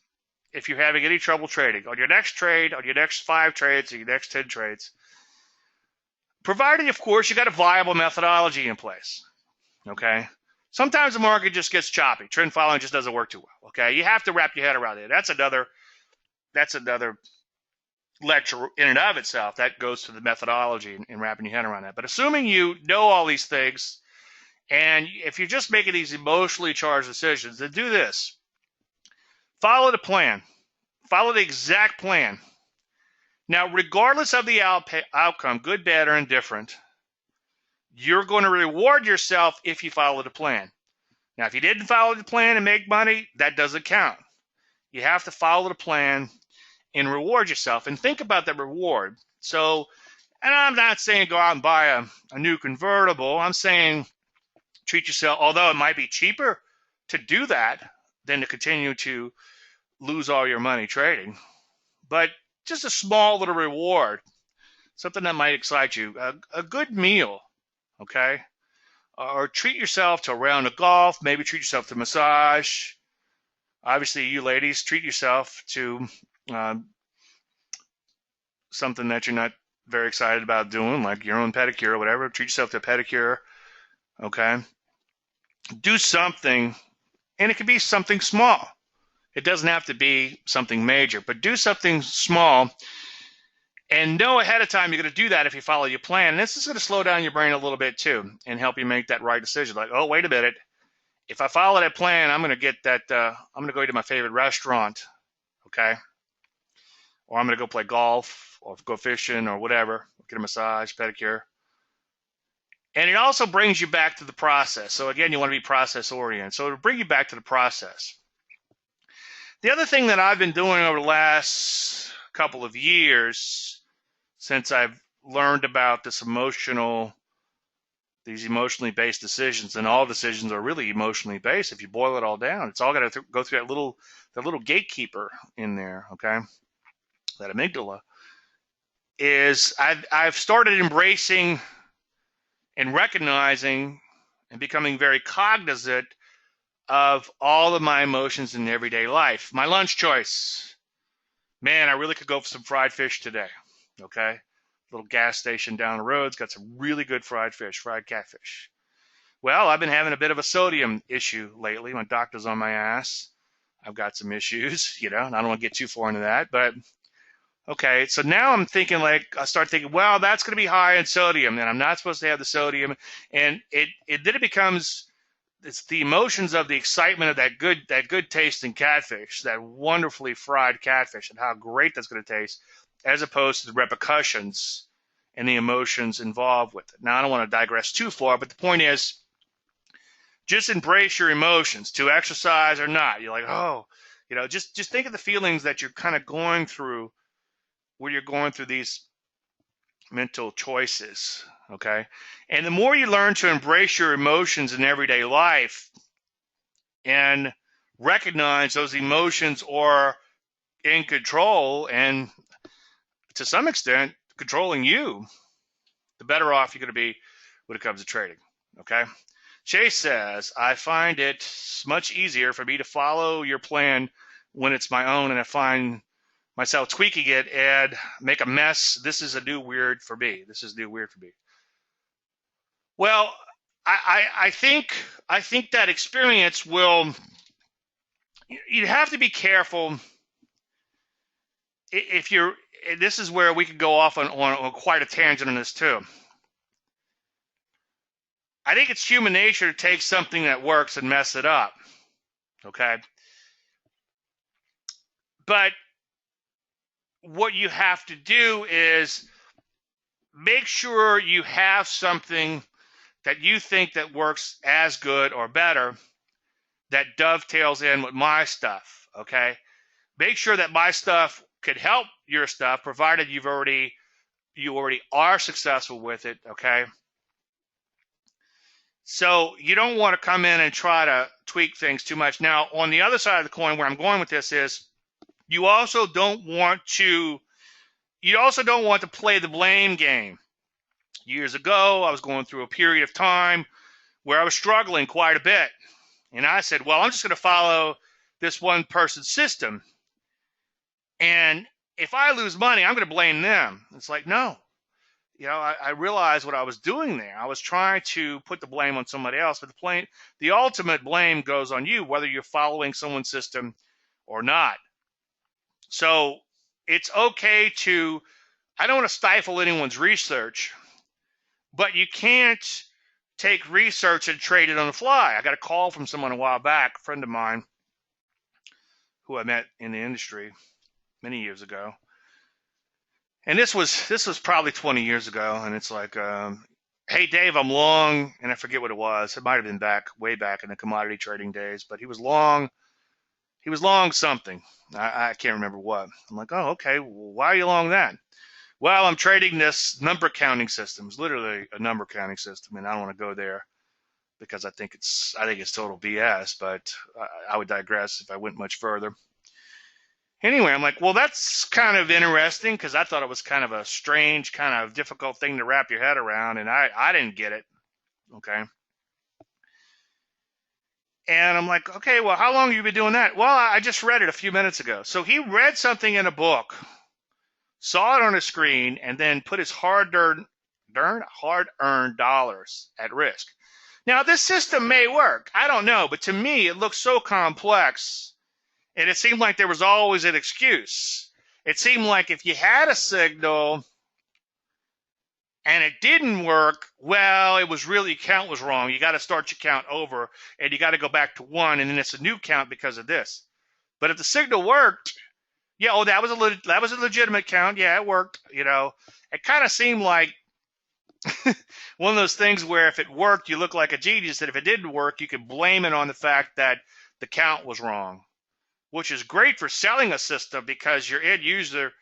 if you're having any trouble trading. On your next trade, on your next 5 trades, or your next 10 trades, provided, of course, you got a viable methodology in place. Okay? Sometimes the market just gets choppy. Trend following just doesn't work too well. Okay? You have to wrap your head around it. That's another lecture in and of itself. That goes to the methodology and wrapping your head around that. But assuming you know all these things, and if you're just making these emotionally charged decisions, then do this. Follow the plan. Follow the exact plan. Now, regardless of the outcome, good, bad, or indifferent, you're going to reward yourself if you follow the plan. Now, if you didn't follow the plan and make money, that doesn't count. You have to follow the plan and reward yourself, and think about that reward. So, and I'm not saying go out and buy a new convertible. I'm saying treat yourself, although it might be cheaper to do that than to continue to lose all your money trading. But just a small little reward, something that might excite you, a good meal, okay? Or treat yourself to a round of golf, maybe treat yourself to a massage. Obviously, you ladies, treat yourself to something that you're not very excited about doing, like your own pedicure or whatever. Treat yourself to a pedicure, okay? do something, and it could be something small. It doesn't have to be something major, but do something small and know ahead of time you're going to do that if you follow your plan. And this is going to slow down your brain a little bit too and help you make that right decision. Like, oh, wait a minute. If I follow that plan, I'm going to get that, I'm going to go to my favorite restaurant, okay? Or I'm going to go play golf or go fishing or whatever, get a massage, pedicure. And it also brings you back to the process. So again, you want to be process oriented. So it'll bring you back to the process. The other thing that I've been doing over the last couple of years, since I've learned about these emotionally based decisions, and all decisions are really emotionally based. If you boil it all down, it's all got to go through that little gatekeeper in there, okay? That amygdala. Is I've started embracing and recognizing and becoming very cognizant of all of my emotions in everyday life. My lunch choice. Man, I really could go for some fried fish today. Okay? Little gas station down the road's got some really good fried fish, fried catfish. Well, I've been having a bit of a sodium issue lately. My doctor's on my ass. I've got some issues, and I don't want to get too far into that, but okay, so now I'm thinking, I start thinking, well, that's going to be high in sodium, and I'm not supposed to have the sodium, and then it becomes, it's the emotions of the excitement of that good tasting catfish, that wonderfully fried catfish, and how great that's going to taste, as opposed to the repercussions and the emotions involved with it. Now, I don't want to digress too far, but the point is, just embrace your emotions, to exercise or not. You're like, oh, just think of the feelings that you're kind of going through where you're going through these mental choices, okay? And the more you learn to embrace your emotions in everyday life and recognize those emotions are in control and to some extent controlling you, the better off you're going to be when it comes to trading, okay? Chase says, I find it much easier for me to follow your plan when it's my own, and I find myself tweaking it and make a mess. This is a new weird for me. Well, I think that experience will. You have to be careful if you're. This is where we could go off on quite a tangent on this too. I think it's human nature to take something that works and mess it up. Okay, but what you have to do is make sure you have something that you think that works as good or better that dovetails in with my stuff, okay? Make sure that my stuff could help your stuff, provided you already are successful with it, okay? So you don't want to come in and try to tweak things too much. Now, on the other side of the coin, where I'm going with this is, you also don't want to play the blame game. Years ago, I was going through a period of time where I was struggling quite a bit. And I said, well, I'm just going to follow this one person's system. And if I lose money, I'm going to blame them. It's like, no. I realized what I was doing there. I was trying to put the blame on somebody else, but the ultimate blame goes on you, whether you're following someone's system or not. So it's okay I don't want to stifle anyone's research, but you can't take research and trade it on the fly. I got a call from someone a while back, a friend of mine who I met in the industry many years ago. And this was probably 20 years ago, and it's like, hey, Dave, I'm long, and I forget what it was. It might have been way back in the commodity trading days, but he was long something. I can't remember what. I'm like, oh, okay, well, why are you long that? Well, I'm trading this number counting system. It's literally a number counting system, and I don't want to go there because I think it's total BS, but I would digress if I went much further. Anyway, I'm like, well, that's kind of interesting because I thought it was kind of a strange, kind of difficult thing to wrap your head around, and I didn't get it, okay? And I'm like, okay, well, how long have you been doing that? Well, I just read it a few minutes ago. So he read something in a book, saw it on a screen, and then put his hard-earned dollars at risk. Now, this system may work. I don't know. But to me, it looks so complex. And it seemed like there was always an excuse. It seemed like if you had a signal and it didn't work, well, it was really, count was wrong. You got to start your count over, and you got to go back to 1, and then it's a new count because of this. But if the signal worked, yeah, oh, that was a legitimate count. Yeah, it worked. It kind of seemed like one of those things where if it worked, you look like a genius, and if it didn't work, you could blame it on the fact that the count was wrong, which is great for selling a system because your end user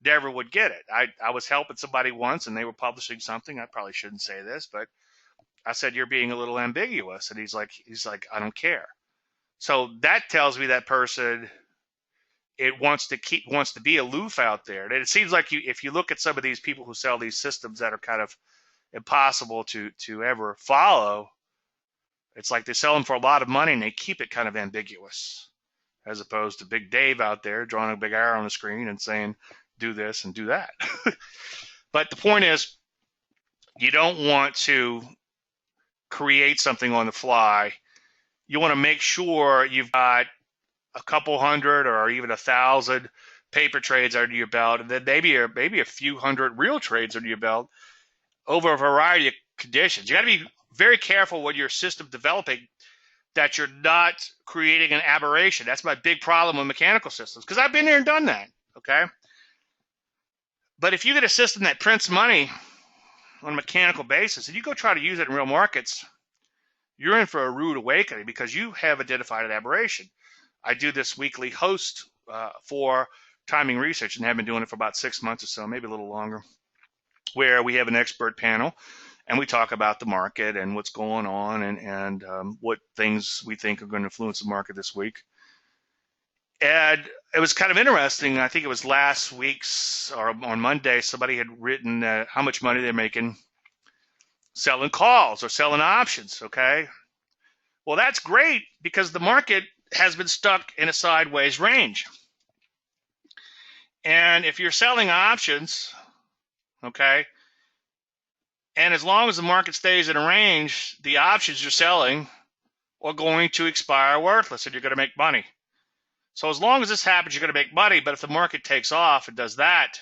never would get it. I was helping somebody once, and they were publishing something. I probably shouldn't say this, but I said, you're being a little ambiguous. And he's like, I don't care. So that tells me that person, it wants to be aloof out there. And it seems like if you look at some of these people who sell these systems that are kind of impossible to ever follow, it's like they sell them for a lot of money and they keep it kind of ambiguous, as opposed to Big Dave out there drawing a big arrow on the screen and saying, do this and do that. But the point is, you don't want to create something on the fly. You want to make sure you've got a couple hundred or even 1,000 paper trades under your belt, and then maybe a few hundred real trades under your belt over a variety of conditions. You got to be very careful when you're system developing that you're not creating an aberration. That's my big problem with mechanical systems, because I've been there and done that, okay? But if you get a system that prints money on a mechanical basis and you go try to use it in real markets, you're in for a rude awakening because you have identified an aberration. I do this weekly host for timing research and have been doing it for about 6 months or so, maybe a little longer, where we have an expert panel and we talk about the market and what's going on and what things we think are going to influence the market this week. And it was kind of interesting. I think it was last week's or on Monday, somebody had written how much money they're making selling calls or selling options, okay? Well, that's great because the market has been stuck in a sideways range. And if you're selling options, okay, and as long as the market stays in a range, the options you're selling are going to expire worthless and you're going to make money. So as long as this happens, you're going to make money. But if the market takes off and does that,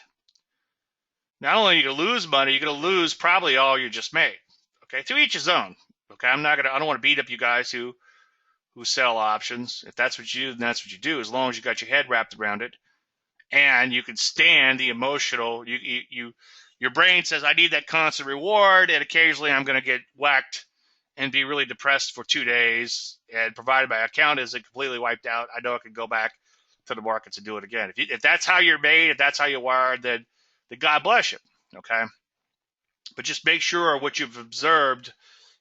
not only are you going to lose money, you're going to lose probably all you just made. Okay, to each his own. Okay, I don't want to beat up you guys who sell options. If that's what you do, then that's what you do. As long as you got your head wrapped around it, and you can stand the emotional. Your brain says, I need that constant reward, and occasionally I'm going to get whacked and be really depressed for 2 days, and provided my account isn't completely wiped out, I know I can go back to the markets and do it again. If that's how you're made, if that's how you're wired, then God bless you, okay? But just make sure what you've observed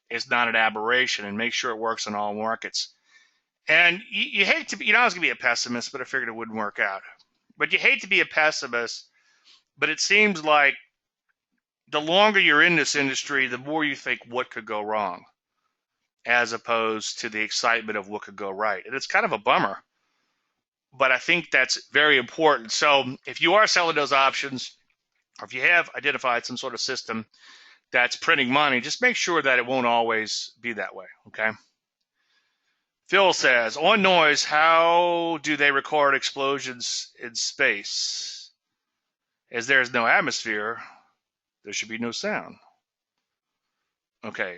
is not an aberration, and make sure it works in all markets. And you hate to be, I was going to be a pessimist, but I figured it wouldn't work out. But you hate to be a pessimist, but it seems like the longer you're in this industry, the more you think what could go wrong, as opposed to the excitement of what could go right. And it's kind of a bummer, but I think that's very important. So if you are selling those options, or if you have identified some sort of system that's printing money, just make sure that it won't always be that way, okay? Phil says, on noise, how do they record explosions in space? As there is no atmosphere, there should be no sound. Okay.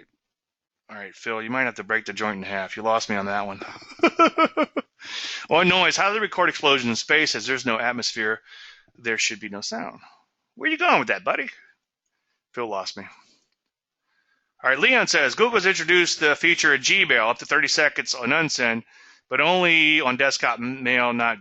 All right, Phil, you might have to break the joint in half. You lost me on that one. On noise, how do they record explosions in space? As there's no atmosphere, there should be no sound. Where are you going with that, buddy? Phil lost me. All right, Leon says, Google's introduced the feature of Gmail up to 30 seconds on unsend, but only on desktop mail, not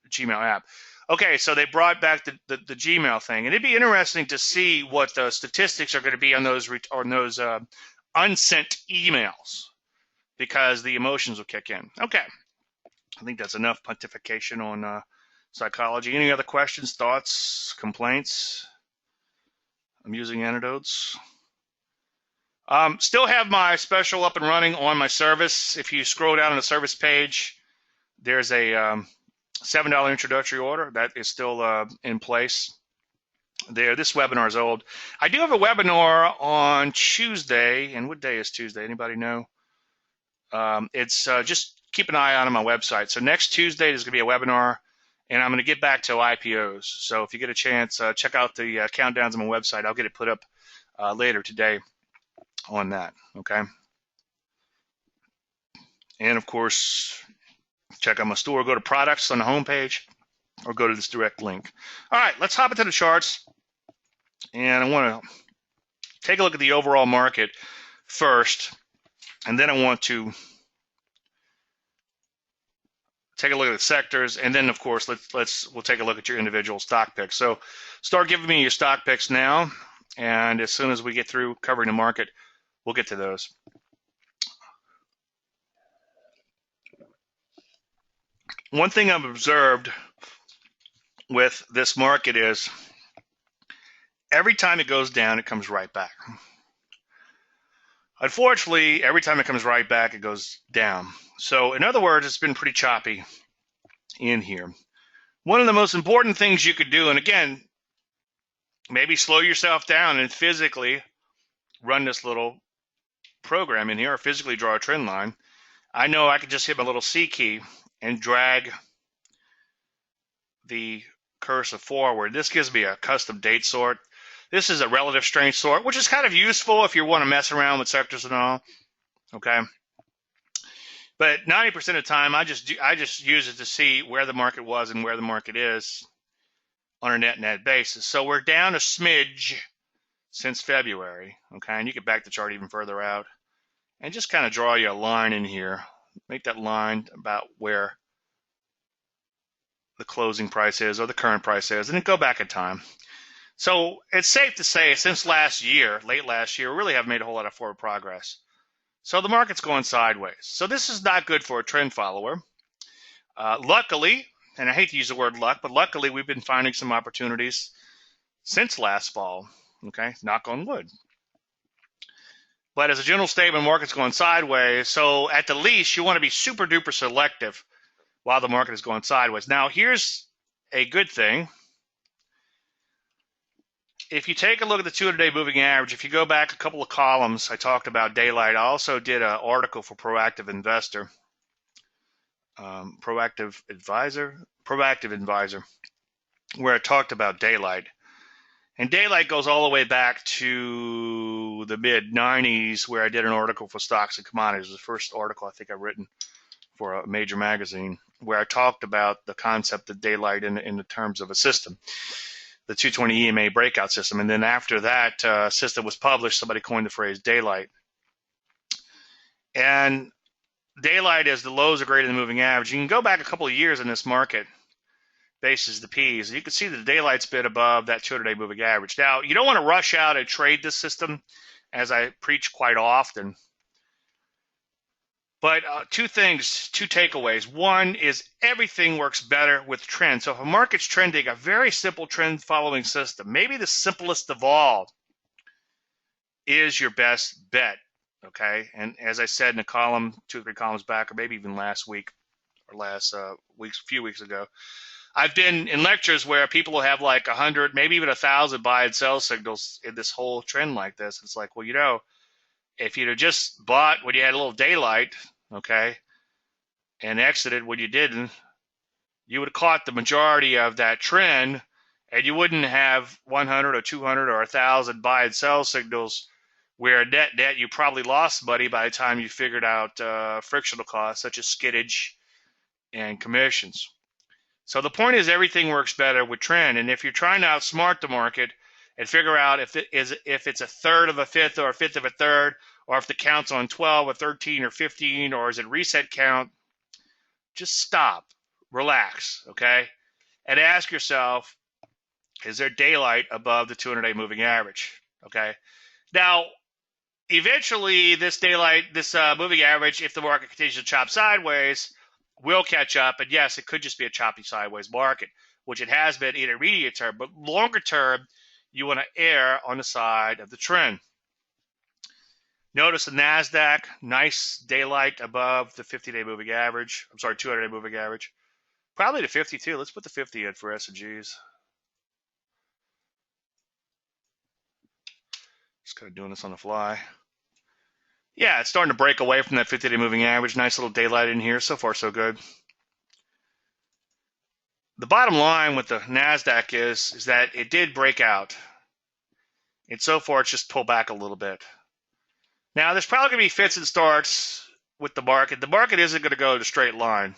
Gmail app. Okay, so they brought back the Gmail thing, and it'd be interesting to see what the statistics are going to be on those unsent emails, because the emotions will kick in. Okay, I think that's enough pontification on psychology. Any other questions, thoughts, complaints, amusing anecdotes? Still have my special up and running on my service. If you scroll down on the service page, there's a $7 introductory order that is still in place. there. This webinar is old. I do have a webinar on Tuesday, and what day is Tuesday? Anybody know? It's just keep an eye on my website. So next Tuesday there's going to be a webinar, and I'm going to get back to IPOs. So if you get a chance, check out the countdowns on my website. I'll get it put up later today on that. Okay. And of course, check out my store. Go to products on the homepage, or go to this direct link. All right, let's hop into the charts, and I want to take a look at the overall market first, and then I want to take a look at the sectors, and then of course we'll take a look at your individual stock picks. So start giving me your stock picks now, and as soon as we get through covering the market, we'll get to those. One thing I've observed with this market is every time it goes down, it comes right back. Unfortunately, every time it comes right back, it goes down. So in other words, it's been pretty choppy in here. One of the most important things you could do, and again, maybe slow yourself down and physically run this little program in here, or physically draw a trend line. I know I could just hit my little C key and drag the cursor forward. This gives me a custom date sort. This is a relative strength sort, which is kind of useful if you want to mess around with sectors and all. Okay. But 90% of the time, I just use it to see where the market was and where the market is on a net basis. So we're down a smidge since February. Okay. And you can back the chart even further out and just kind of draw you a line in here. Make that line about where the closing price is or the current price is, and then go back in time. So it's safe to say since last year, late last year, we really haven't made a whole lot of forward progress. So the market's going sideways. So this is not good for a trend follower. Luckily, and I hate to use the word luck, but luckily we've been finding some opportunities since last fall. Okay, knock on wood. But as a general statement, market's going sideways. So at the least, you want to be super duper selective while the market is going sideways. Now, here's a good thing. If you take a look at the 200-day moving average, if you go back a couple of columns, I talked about daylight. I also did an article for Proactive Investor, Proactive Advisor, where I talked about daylight. And daylight goes all the way back to the mid-90s, where I did an article for Stocks and Commodities. It was the first article I think I've written for a major magazine, where I talked about the concept of daylight in the terms of a system, the 220 EMA breakout system. And then after that system was published, somebody coined the phrase daylight. And daylight is the lows are greater than the moving average. You can go back a couple of years in this market, basis the P's. You can see that the daylight's been above that 200-day moving average. Now, you don't want to rush out and trade this system, as I preach quite often. But two takeaways. One is everything works better with trend. So if a market's trending, a very simple trend following system, maybe the simplest of all, is your best bet. Okay. And as I said in a column, 2 or 3 columns back, or maybe even last week or few weeks ago, I've been in lectures where people will have like 100, maybe even 1,000 buy and sell signals in this whole trend like this. It's like, well, if you'd have just bought when you had a little daylight, okay, and exited when you didn't, you would have caught the majority of that trend, and you wouldn't have 100 or 200 or 1,000 buy and sell signals where net you probably lost money by the time you figured out frictional costs such as skiddage and commissions. So the point is everything works better with trend, and if you're trying to outsmart the market and figure out if it's a third of a fifth or a fifth of a third, or if the count's on 12 or 13 or 15, or is it reset count, just stop, relax, okay? And ask yourself, is there daylight above the 200-day moving average, okay? Now, eventually, this moving average, if the market continues to chop sideways, will catch up, and yes, it could just be a choppy sideways market, which it has been intermediate term, but longer term, you want to err on the side of the trend. Notice the NASDAQ, nice daylight above the 50-day moving average. 200-day moving average. Probably the 50 too. Let's put the 50 in for S&Gs. Just kind of doing this on the fly. Yeah, it's starting to break away from that 50-day moving average. Nice little daylight in here. So far, so good. The bottom line with the NASDAQ is that it did break out. And so far, it's just pulled back a little bit. Now, there's probably going to be fits and starts with the market. The market isn't going to go in a straight line.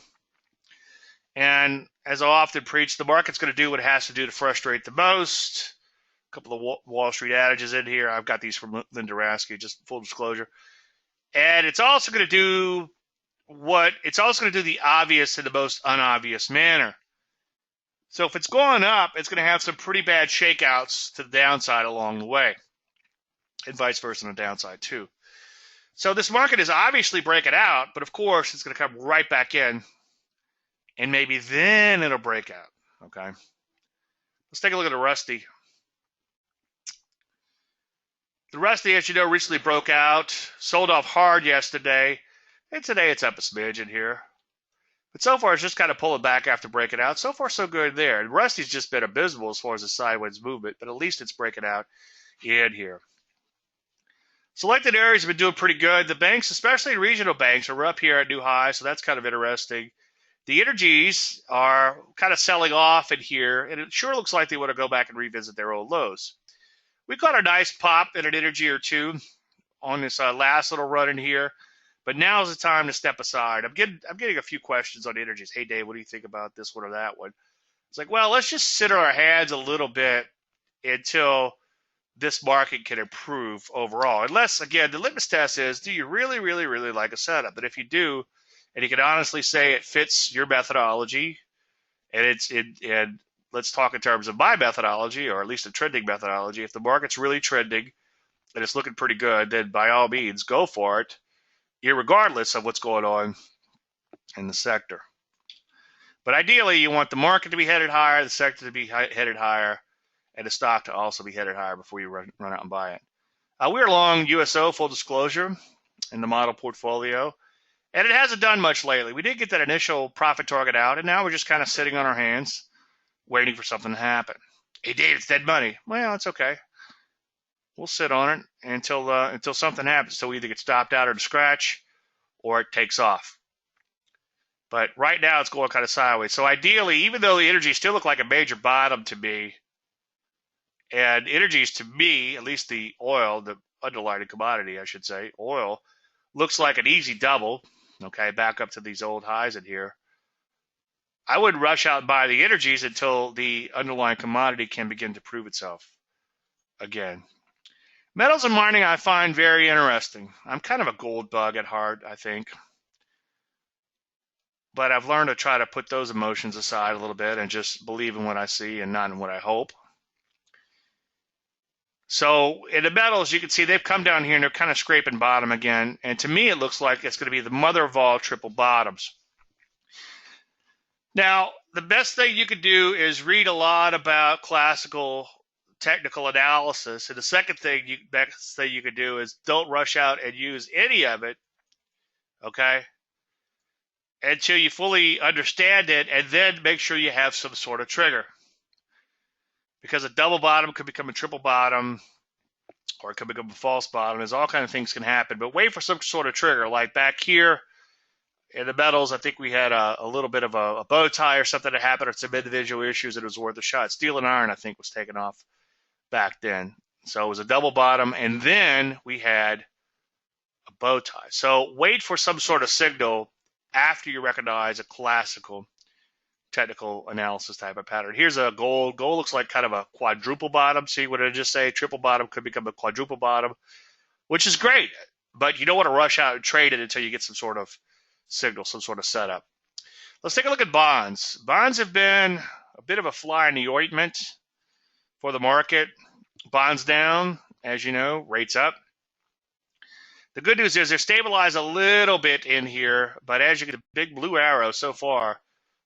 And as I often preach, the market's going to do what it has to do to frustrate the most. A couple of Wall Street adages in here. I've got these from Linda Rasky, just full disclosure. And it's also going to do the obvious in the most unobvious manner. So if it's going up, it's going to have some pretty bad shakeouts to the downside along the way, and vice versa on the downside too. So this market is obviously breaking out, but of course it's going to come right back in, and maybe then it'll break out. Okay, let's take a look at the Rusty. The Rusty, as you know, recently broke out, sold off hard yesterday, and today it's up a smidgen here. But so far, it's just kind of pulling back after breaking out. So far, so good there. And Rusty's just been abysmal as far as the sideways movement, but at least it's breaking out in here. Selected areas have been doing pretty good. The banks, especially regional banks, are up here at new highs, so that's kind of interesting. The energies are kind of selling off in here, and it sure looks like they want to go back and revisit their old lows. We got a nice pop in an energy or two on this last little run in here. But now's the time to step aside. I'm getting a few questions on energies. Hey, Dave, what do you think about this one or that one? It's like, well, let's just sit on our hands a little bit until this market can improve overall. Unless, again, the litmus test is, do you really, really, really like a setup? But if you do, and you can honestly say it fits your methodology, and let's talk in terms of my methodology, or at least a trending methodology. If the market's really trending and it's looking pretty good, then by all means, go for it, irregardless of what's going on in the sector. But ideally, you want the market to be headed higher, the sector to be headed higher, and the stock to also be headed higher before you run out and buy it. We're long USO, full disclosure, in the model portfolio, and it hasn't done much lately. We did get that initial profit target out, and now we're just kind of sitting on our hands, waiting for something to happen. Hey, Dave, it's dead money. Well, it's okay. We'll sit on it until something happens. So we either get stopped out or to scratch, or it takes off. But right now it's going kind of sideways. So ideally, even though the energies still look like a major bottom to me, and energies to me, at least the oil, the underlying commodity, I should say, oil, looks like an easy double. Okay, back up to these old highs in here. I wouldn't rush out and buy the energies until the underlying commodity can begin to prove itself again. Metals and mining I find very interesting. I'm kind of a gold bug at heart, I think. But I've learned to try to put those emotions aside a little bit and just believe in what I see and not in what I hope. So in the metals, you can see they've come down here and they're kind of scraping bottom again. And to me, it looks like it's going to be the mother of all triple bottoms. Now, the best thing you could do is read a lot about classical technical analysis, and the second thing you could do is don't rush out and use any of it, okay, until you fully understand it, and then make sure you have some sort of trigger, because a double bottom could become a triple bottom, or it could become a false bottom. There's all kinds of things can happen, but wait for some sort of trigger. Like back here in the metals, I think we had a little bit of a bow tie or something that happened, or some individual issues that it was worth a shot. Steel and iron, I think, was taken off back then. So it was a double bottom, and then we had a bow tie. So wait for some sort of signal after you recognize a classical technical analysis type of pattern. Here's a gold. Gold looks like kind of a quadruple bottom. See what did I just say? Triple bottom could become a quadruple bottom, which is great, but you don't want to rush out and trade it until you get some sort of signal, some sort of setup. Let's take a look at bonds. Bonds have been a bit of a fly in the ointment for the market. Bonds down, as you know, rates up. The good news is they're stabilized a little bit in here, but as you get a big blue arrow so far,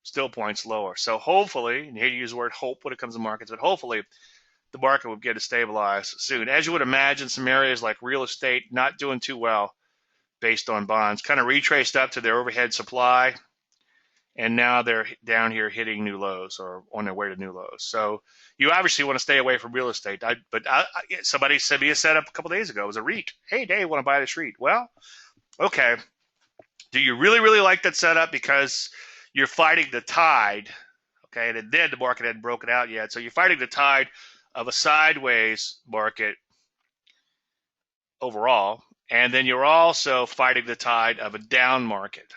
still points lower. So hopefully, and here you use the word hope when it comes to markets, but hopefully the market will get to stabilize soon. As you would imagine, some areas like real estate not doing too well based on bonds, kind of retraced up to their overhead supply. and now they're down here hitting new lows or on their way to new lows. So you obviously want to stay away from real estate. Somebody sent me a setup a couple days ago. It was a REIT. Hey, Dave, want to buy this REIT? Well, okay. Do you really, really like that setup because you're fighting the tide? Okay, and then the market hadn't broken out yet. So you're fighting the tide of a sideways market overall, and then you're also fighting the tide of a down market.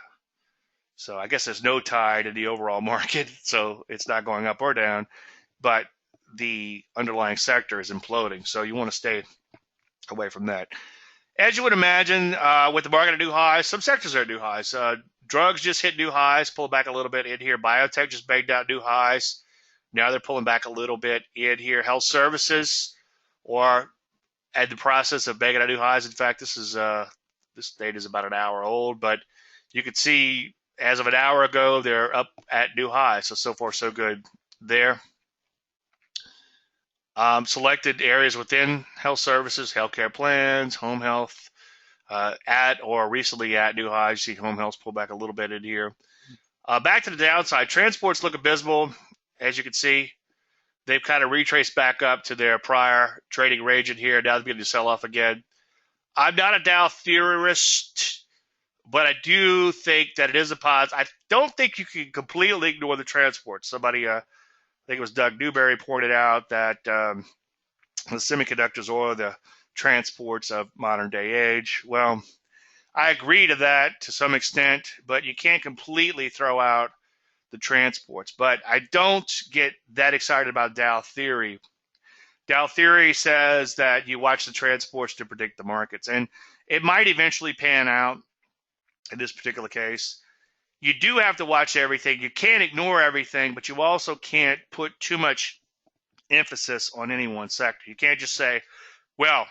So I guess there's no tide in the overall market, so it's not going up or down, but the underlying sector is imploding. So you want to stay away from that. As you would imagine, with the market at new highs, some sectors are at new highs. Drugs just hit new highs, pulled back a little bit in here. Biotech just banged out new highs. Now they're pulling back a little bit in here. Health services are at the process of banging out new highs. In fact, this data is about an hour old, but you can see as of an hour ago, they're up at new highs. So far, so good there. Selected areas within health services, healthcare plans, home health, at or recently at new highs. You see home health pull back a little bit in here. Back to the downside, transports look abysmal. As you can see, they've kind of retraced back up to their prior trading range in here. Now they're beginning to sell off again. I'm not a Dow theorist, but I do think that it is a positive. I don't think you can completely ignore the transports. Somebody, I think it was Doug Newberry, pointed out that the semiconductors or the transports of modern day age. Well, I agree to that to some extent, but you can't completely throw out the transports. But I don't get that excited about Dow theory. Dow theory says that you watch the transports to predict the markets, and it might eventually pan out in this particular case. You do have to watch everything. You can't ignore everything, but you also can't put too much emphasis on any one sector. You can't just say, well,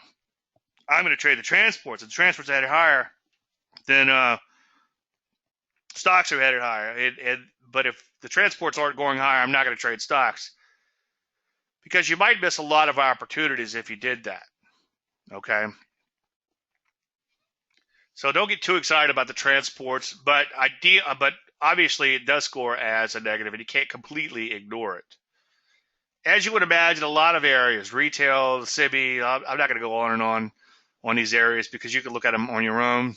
I'm going to trade the transports. If the transports are headed higher, then stocks are headed higher. But if the transports aren't going higher, I'm not going to trade stocks. Because you might miss a lot of opportunities if you did that. Okay? So don't get too excited about the transports, but obviously it does score as a negative, and you can't completely ignore it. As you would imagine, a lot of areas, retail, SIBI, I'm not going to go on and on these areas because you can look at them on your own.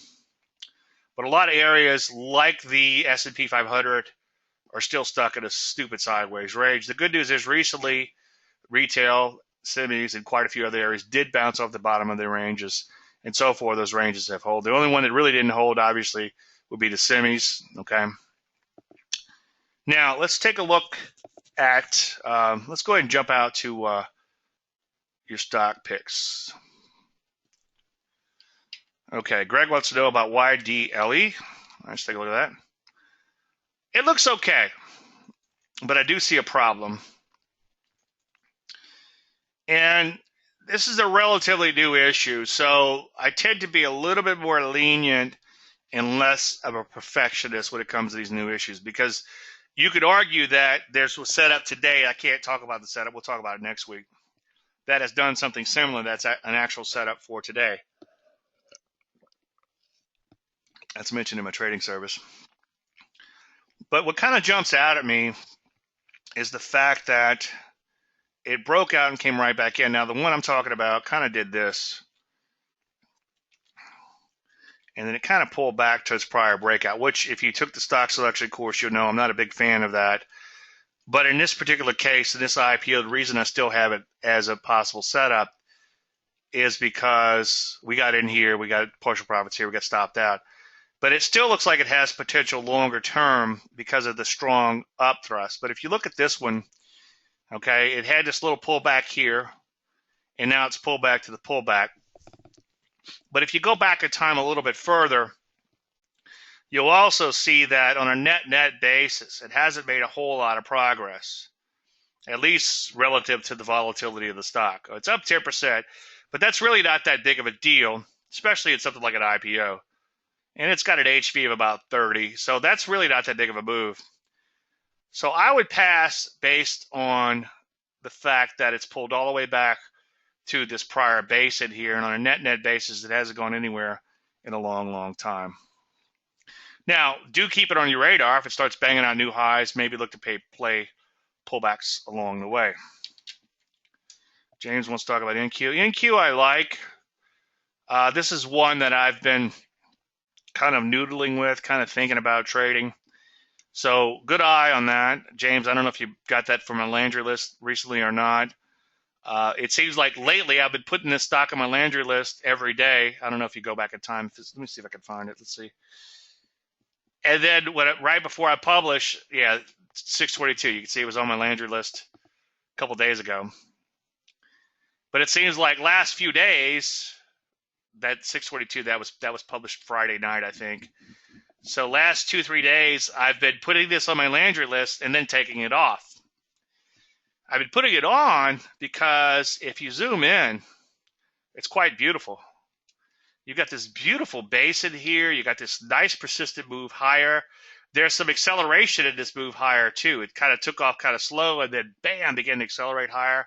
But a lot of areas like the S&P 500 are still stuck in a stupid sideways range. The good news is recently retail, SIBIs, and quite a few other areas did bounce off the bottom of their ranges. And so far, those ranges have held. The only one that really didn't hold, obviously, would be the semis. Okay. Now, let's take a look at, let's go ahead and jump out to your stock picks. Okay, Greg wants to know about YDLE. Let's take a look at that. It looks okay, but I do see a problem. And this is a relatively new issue, so I tend to be a little bit more lenient and less of a perfectionist when it comes to these new issues, because you could argue that there's a setup today. I can't talk about the setup. We'll talk about it next week. That has done something similar. That's an actual setup for today. That's mentioned in my trading service. But what kind of jumps out at me is the fact that it broke out and came right back in. Now, the one I'm talking about kind of did this. And then it kind of pulled back to its prior breakout, which if you took the stock selection course, you'll know I'm not a big fan of that. But in this particular case, in this IPO, the reason I still have it as a possible setup is because we got in here, we got partial profits here, we got stopped out. But it still looks like it has potential longer term because of the strong up thrust. But if you look at this one, okay, it had this little pullback here, and now it's pulled back to the pullback. But if you go back in time a little bit further, you'll also see that on a net basis, it hasn't made a whole lot of progress, at least relative to the volatility of the stock. It's up 10%, but that's really not that big of a deal, especially in something like an IPO. And it's got an HV of about 30, so that's really not that big of a move. So I would pass based on the fact that it's pulled all the way back to this prior base in here, and on a net basis, it hasn't gone anywhere in a long, long time. Now, do keep it on your radar. If it starts banging out new highs, maybe look to play pullbacks along the way. James wants to talk about NQ. NQ I like. This is one that I've been kind of noodling with, kind of thinking about trading. So good eye on that. James, I don't know if you got that from my Landry list recently or not. It seems like lately I've been putting this stock on my Landry list every day. I don't know if you go back in time. Let me see if I can find it. Let's see. And then right before I publish, yeah, 622. You can see it was on my Landry list a couple days ago. But it seems like last few days, that 622 that was published Friday night, I think. So last 2-3 days, I've been putting this on my Landry list and then taking it off. I've been putting it on because if you zoom in, it's quite beautiful. You've got this beautiful base in here. You got this nice persistent move higher. There's some acceleration in this move higher too. It kind of took off kind of slow and then bam, began to accelerate higher.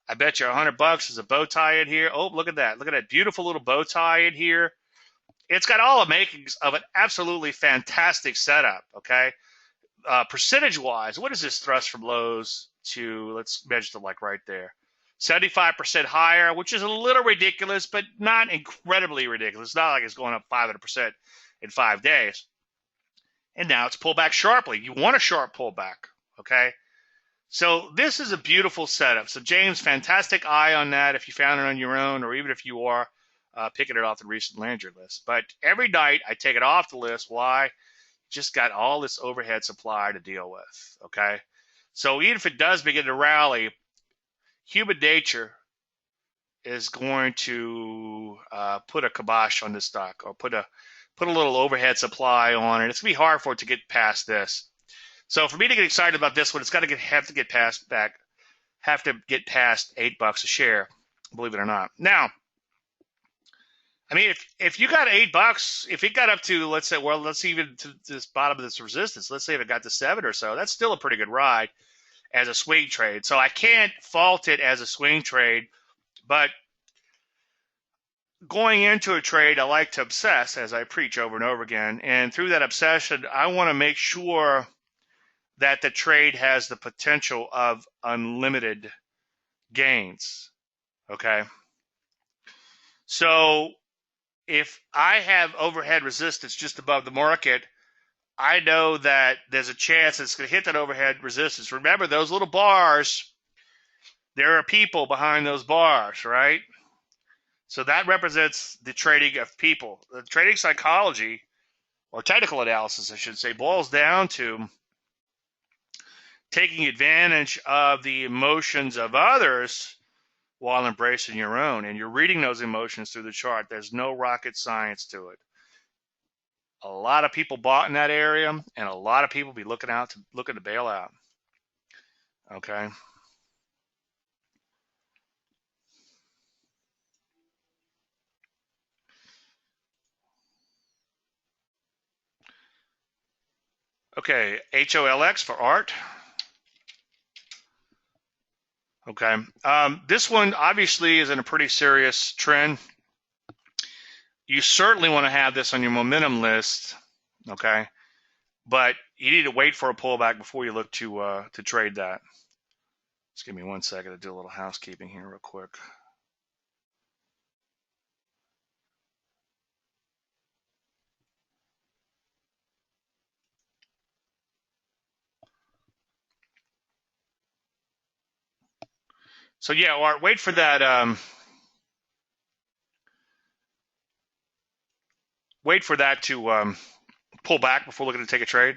I bet you $100 is a bow tie in here. Oh, look at that. Look at that beautiful little bow tie in here. It's got all the makings of an absolutely fantastic setup, okay? Percentage-wise, what is this thrust from lows to, let's measure the like right there, 75% higher, which is a little ridiculous, but not incredibly ridiculous. It's not like it's going up 500% in 5 days. And now it's pulled back sharply. You want a sharp pullback, okay? So this is a beautiful setup. So James, fantastic eye on that if you found it on your own, or even if you are picking it off the recent Landry list. But every night I take it off the list. Why? Just got all this overhead supply to deal with, okay? So even if it does begin to rally, human nature is going to put a kibosh on this stock, or put a little overhead supply on it. It's going to be hard for it to get past this. So for me to get excited about this one, it's got to have to get past $8 a share, believe it or not. Now, I mean, if you got $8, if it got up to, let's say, well, let's even to this bottom of this resistance, let's say if it got to 7 or so, that's still a pretty good ride as a swing trade. So I can't fault it as a swing trade, but going into a trade, I like to obsess, as I preach over and over again. And through that obsession, I want to make sure that the trade has the potential of unlimited gains, okay? So if I have overhead resistance just above the market, I know that there's a chance it's going to hit that overhead resistance. Remember, those little bars, there are people behind those bars, right? So that represents the trading of people. The trading psychology, or technical analysis, I should say, boils down to taking advantage of the emotions of others while embracing your own. And you're reading those emotions through the chart. There's no rocket science to it. A lot of people bought in that area, and a lot of people be looking to bail out. Okay. Okay, HOLX for art. Okay. This one obviously is in a pretty serious trend. You certainly want to have this on your momentum list, okay? But you need to wait for a pullback before you look to trade that. Just give me 1 second to do a little housekeeping here real quick. So yeah, Art, wait for that. Wait for that to pull back before looking to take a trade.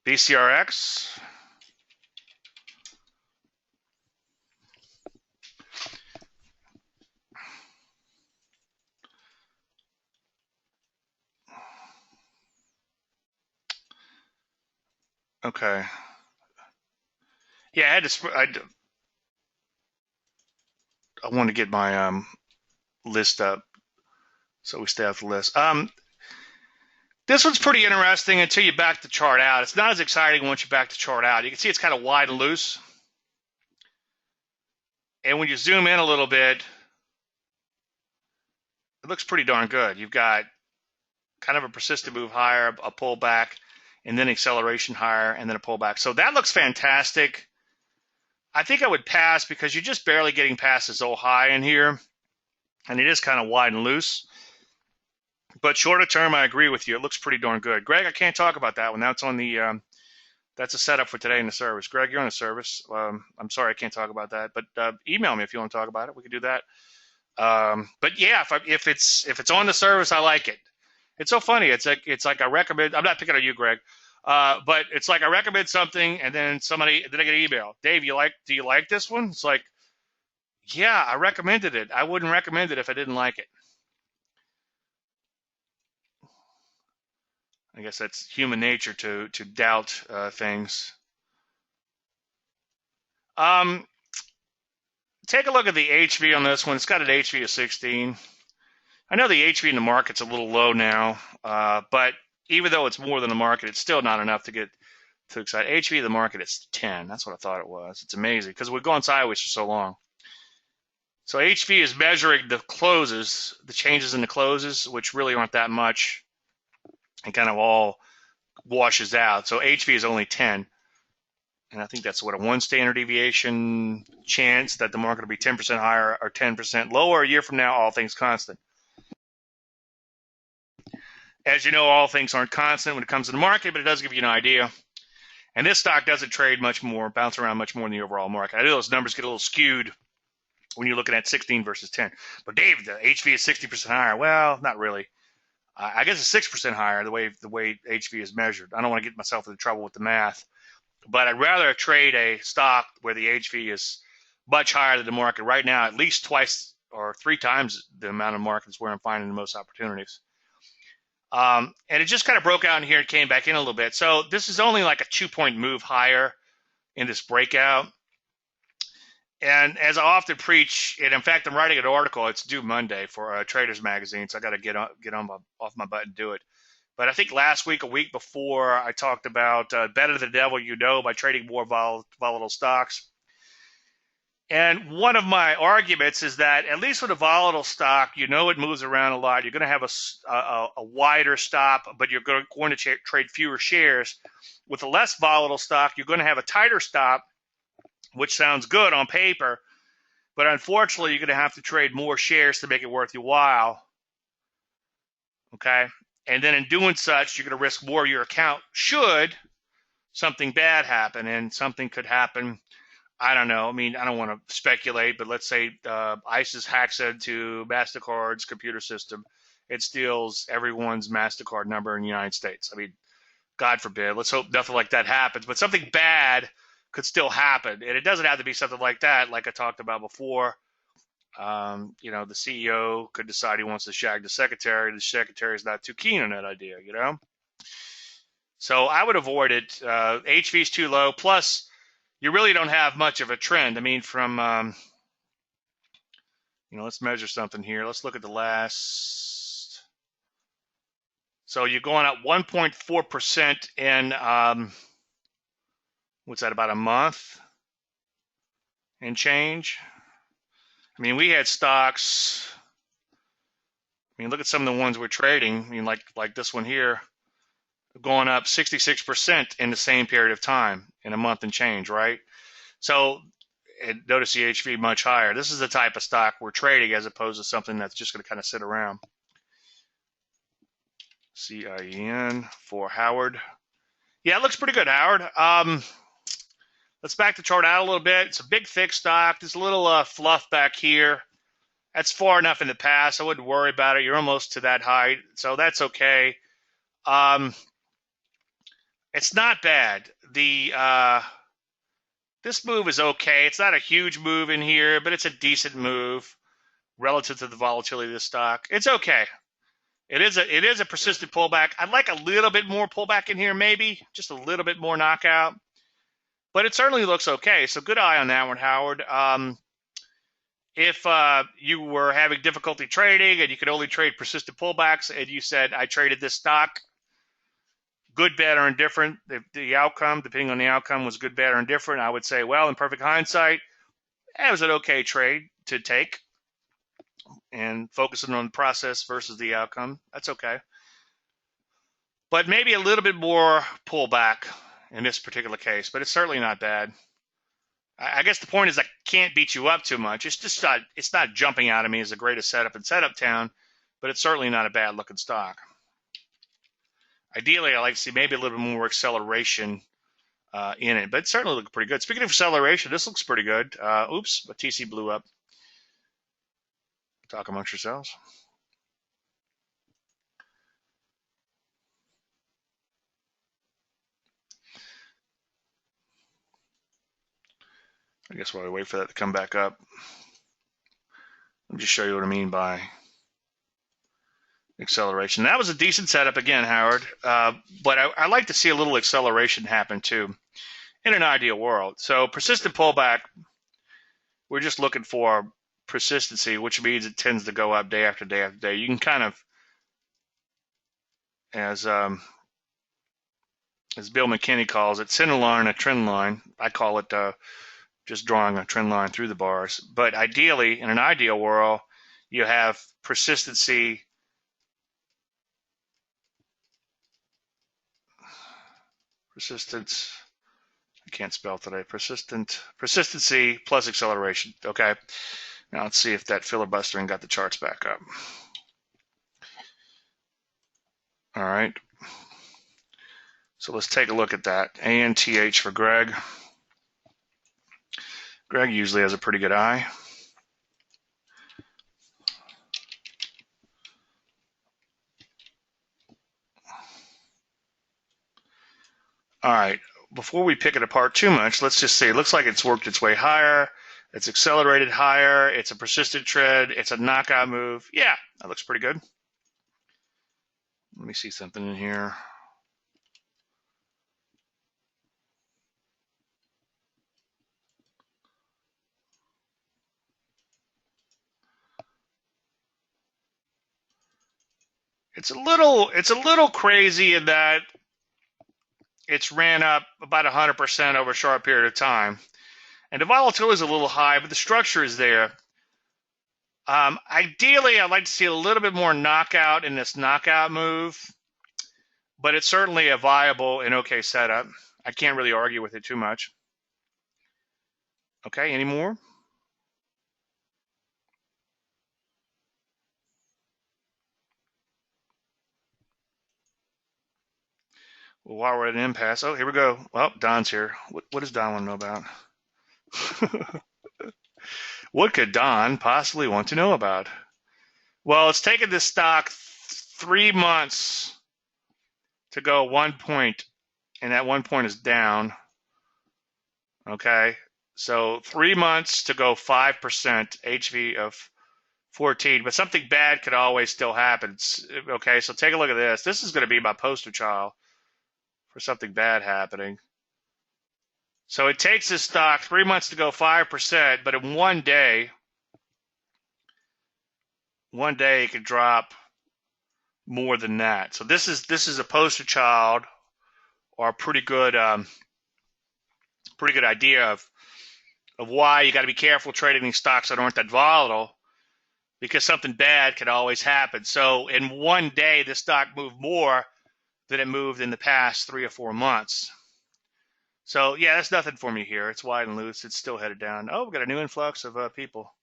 BCRX. Okay. Yeah, I want to get my list up so we stay off the list. This one's pretty interesting until you back the chart out. It's not as exciting once you back the chart out. You can see it's kind of wide and loose. And when you zoom in a little bit, it looks pretty darn good. You've got kind of a persistent move higher, a pullback, and then acceleration higher, and then a pullback. So that looks fantastic. I think I would pass because you're just barely getting past this old high in here, and it is kind of wide and loose. But shorter term, I agree with you. It looks pretty darn good. Greg, I can't talk about that one. That's on the that's a setup for today in the service. Greg, you're on the service. I'm sorry I can't talk about that, but email me if you want to talk about it. We can do that. But yeah, if it's on the service, I like it. It's so funny. It's like I recommend. I'm not picking on you, Greg, but it's like I recommend something, and then I get an email. Dave, do you like this one? It's like, yeah, I recommended it. I wouldn't recommend it if I didn't like it. I guess that's human nature to doubt things. Take a look at the HV on this one. It's got an HV of 16. I know the HV in the market's a little low now, but even though it's more than the market, it's still not enough to get too excited. HV of the market is 10. That's what I thought it was. It's amazing because we've gone sideways for so long. So HV is measuring the closes, the changes in the closes, which really aren't that much, and kind of all washes out. So HV is only 10. And I think that's what, a 1 standard deviation chance that the market will be 10% higher or 10% lower a year from now, all things constant. As you know, all things aren't constant when it comes to the market, but it does give you an idea. And this stock doesn't trade much more, bounce around much more than the overall market. I know those numbers get a little skewed when you're looking at 16 versus 10. But Dave, the HV is 60% higher. Well, not really. I guess it's 6% higher the way HV is measured. I don't want to get myself into trouble with the math. But I'd rather trade a stock where the HV is much higher than the market right now, at least twice or 3 times the amount of markets where I'm finding the most opportunities. And it just kind of broke out in here and came back in a little bit. So this is only like a 2-point move higher in this breakout. And as I often preach, and in fact, I'm writing an article. It's due Monday for Traders Magazine, so I got to get off my butt and do it. But I think last week, a week before, I talked about better the devil you know by trading more volatile stocks. And one of my arguments is that at least with a volatile stock, you know it moves around a lot. You're going to have a wider stop, but you're going to trade fewer shares. With a less volatile stock, you're going to have a tighter stop, which sounds good on paper, but unfortunately, you're going to have to trade more shares to make it worth your while. Okay? And then in doing such, you're going to risk more of your account should something bad happen, and something could happen. I don't know. I mean, I don't want to speculate, but let's say ISIS hacks into MasterCard's computer system. It steals everyone's MasterCard number in the United States. I mean, God forbid. Let's hope nothing like that happens. But something bad could still happen. And it doesn't have to be something like that, like I talked about before. The CEO could decide he wants to shag the secretary. The secretary is not too keen on that idea, So I would avoid it. HV is too low. Plus, you really don't have much of a trend. I mean, from, let's measure something here. Let's look at the last. So you're going up 1.4% in, what's that, about a month and change? I mean, we had stocks. I mean, look at some of the ones we're trading. I mean, like this one here, going up 66% in the same period of time in a month and change, right? So notice the HV much higher. This is the type of stock we're trading as opposed to something that's just going to kind of sit around. CIEN for Howard. Yeah, it looks pretty good, Howard. Let's back the chart out a little bit. It's a big, thick stock. There's a little fluff back here. That's far enough in the past. I wouldn't worry about it. You're almost to that height, so that's okay. It's not bad. This move is okay. It's not a huge move in here, but it's a decent move relative to the volatility of the stock. It's okay. It is a persistent pullback. I'd like a little bit more pullback in here, maybe just a little bit more knockout. But it certainly looks okay, so good eye on that one, Howard. If you were having difficulty trading and you could only trade persistent pullbacks and you said, I traded this stock, good, bad, or indifferent, the outcome, depending on the outcome, was good, bad, or indifferent, I would say, well, in perfect hindsight, it was an okay trade to take and focusing on the process versus the outcome. That's okay. but maybe a little bit more pullback in this particular case, but it's certainly not bad. I guess the point is I can't beat you up too much. It's not jumping out at me as the greatest setup in setup town, but it's certainly not a bad looking stock. Ideally, I like to see maybe a little bit more acceleration in it, but it certainly looks pretty good. Speaking of acceleration, this looks pretty good. Oops, but TC blew up. Talk amongst yourselves. I guess while we wait for that to come back up, let me just show you what I mean by acceleration. That was a decent setup again, Howard, but I like to see a little acceleration happen too in an ideal world. So persistent pullback, we're just looking for persistency, which means it tends to go up day after day after day. You can kind of, as Bill McKinney calls it, center line, a trend line. I call it just drawing a trend line through the bars. But ideally, in an ideal world, you have persistency, I can't spell today, persistency plus acceleration. Okay, now let's see if that filibustering got the charts back up. All right, so let's take a look at that. ANTH for Greg. Greg usually has a pretty good eye. All right, before we pick it apart too much, let's just say it looks like it's worked its way higher. It's accelerated higher. It's a persistent trend. It's a knockout move. Yeah, that looks pretty good. Let me see something in here. It's a little crazy in that it's ran up about 100% over a short period of time. And the volatility is a little high, but the structure is there. Ideally, I'd like to see a little bit more knockout in this knockout move, but it's certainly a viable and okay setup. I can't really argue with it too much. Okay, any more? Well, while we're at an impasse, oh, here we go. Well, Don's here. What does Don want to know about? What could Don possibly want to know about? Well, it's taken this stock 3 months to go 1 point, and that 1 point is down. Okay, so 3 months to go 5%, HV of 14, but something bad could always still happen. Okay, so take a look at this. This is going to be my poster child for something bad happening. So it takes this stock 3 months to go 5%, but in 1 day, it could drop more than that. So this is a poster child, or a pretty good idea of why you got to be careful trading these stocks that aren't that volatile, because something bad could always happen. So in 1 day, the stock moved more than it moved in the past 3 or 4 months. So yeah, that's nothing for me here. It's wide and loose. It's still headed down. Oh, we've got a new influx of people.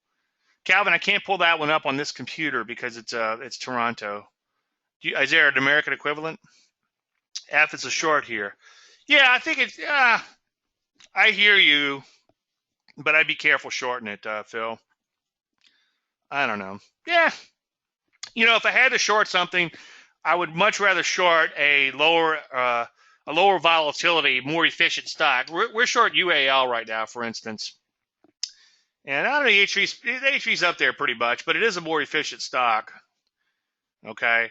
Calvin, I can't pull that one up on this computer because it's Toronto. Is there an American equivalent? F is a short here. Yeah, I think it's. I hear you, but I'd be careful shorting it, Phil. I don't know. Yeah, if I had to short something, I would much rather short a lower volatility, more efficient stock. We're short UAL right now, for instance. And I don't know, HV's up there pretty much, but it is a more efficient stock. Okay,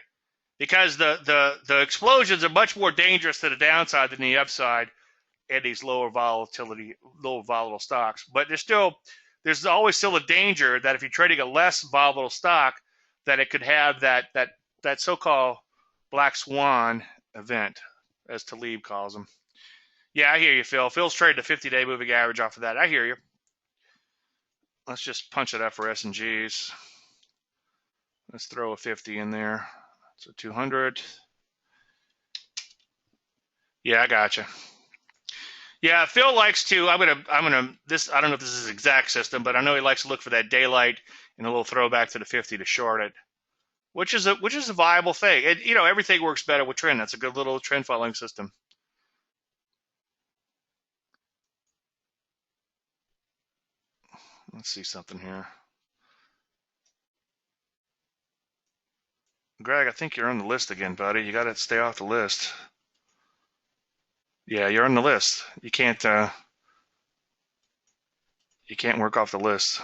because the explosions are much more dangerous to the downside than the upside in these lower volatile stocks. But there's always still a danger that if you're trading a less volatile stock, that it could have that so-called black swan event, as Talib calls them. Yeah, I hear you, Phil. Phil's trading a 50-day moving average off of that. I hear you. Let's just punch it up for S&Gs. Let's throw a 50 in there. So 200. Yeah, I gotcha. Yeah, Phil likes to. This. I don't know if this is his exact system, but I know he likes to look for that daylight and a little throwback to the 50 to short it, which is a viable thing. Everything works better with trend. That's a good little trend following system. Let's see something here. Greg, I think you're on the list again, buddy. You got to stay off the list. Yeah, you're on the list. You can't work off the list.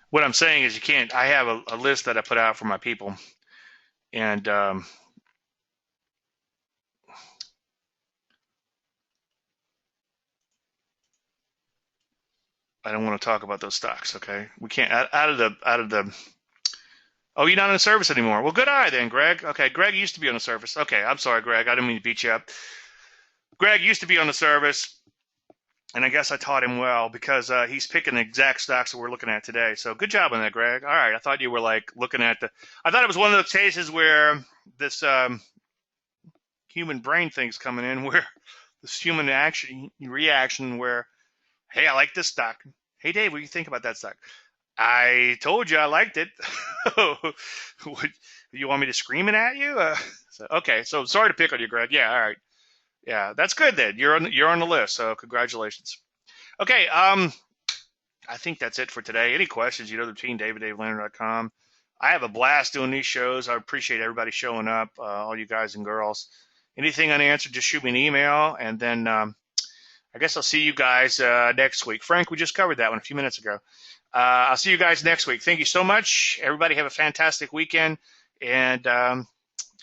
What I'm saying is you can't. I have a list that I put out for my people, and I don't want to talk about those stocks. Okay, we can't out of the. Oh, you're not on the service anymore. Well, good eye then, Greg. Okay, Greg used to be on the service. Okay, I'm sorry, Greg. I didn't mean to beat you up. Greg used to be on the service, and I guess I taught him well because he's picking the exact stocks that we're looking at today. So good job on that, Greg. All right, I thought you were like looking at the. I thought it was one of those cases where this human brain thing's coming in, where this human action reaction, where hey, I like this stock. Hey, Dave, what do you think about that stock? I told you I liked it. You want me to scream it at you? Okay, so sorry to pick on you, Greg. Yeah, all right. Yeah, that's good then. You're on the list, so congratulations. Okay, I think that's it for today. Any questions, the team, daviddavelandry.com. I have a blast doing these shows. I appreciate everybody showing up, all you guys and girls. Anything unanswered, just shoot me an email, and then I guess I'll see you guys next week. Frank, we just covered that one a few minutes ago. I'll see you guys next week. Thank you so much. Everybody have a fantastic weekend, and I'll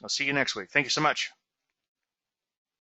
see you next week. Thank you so much.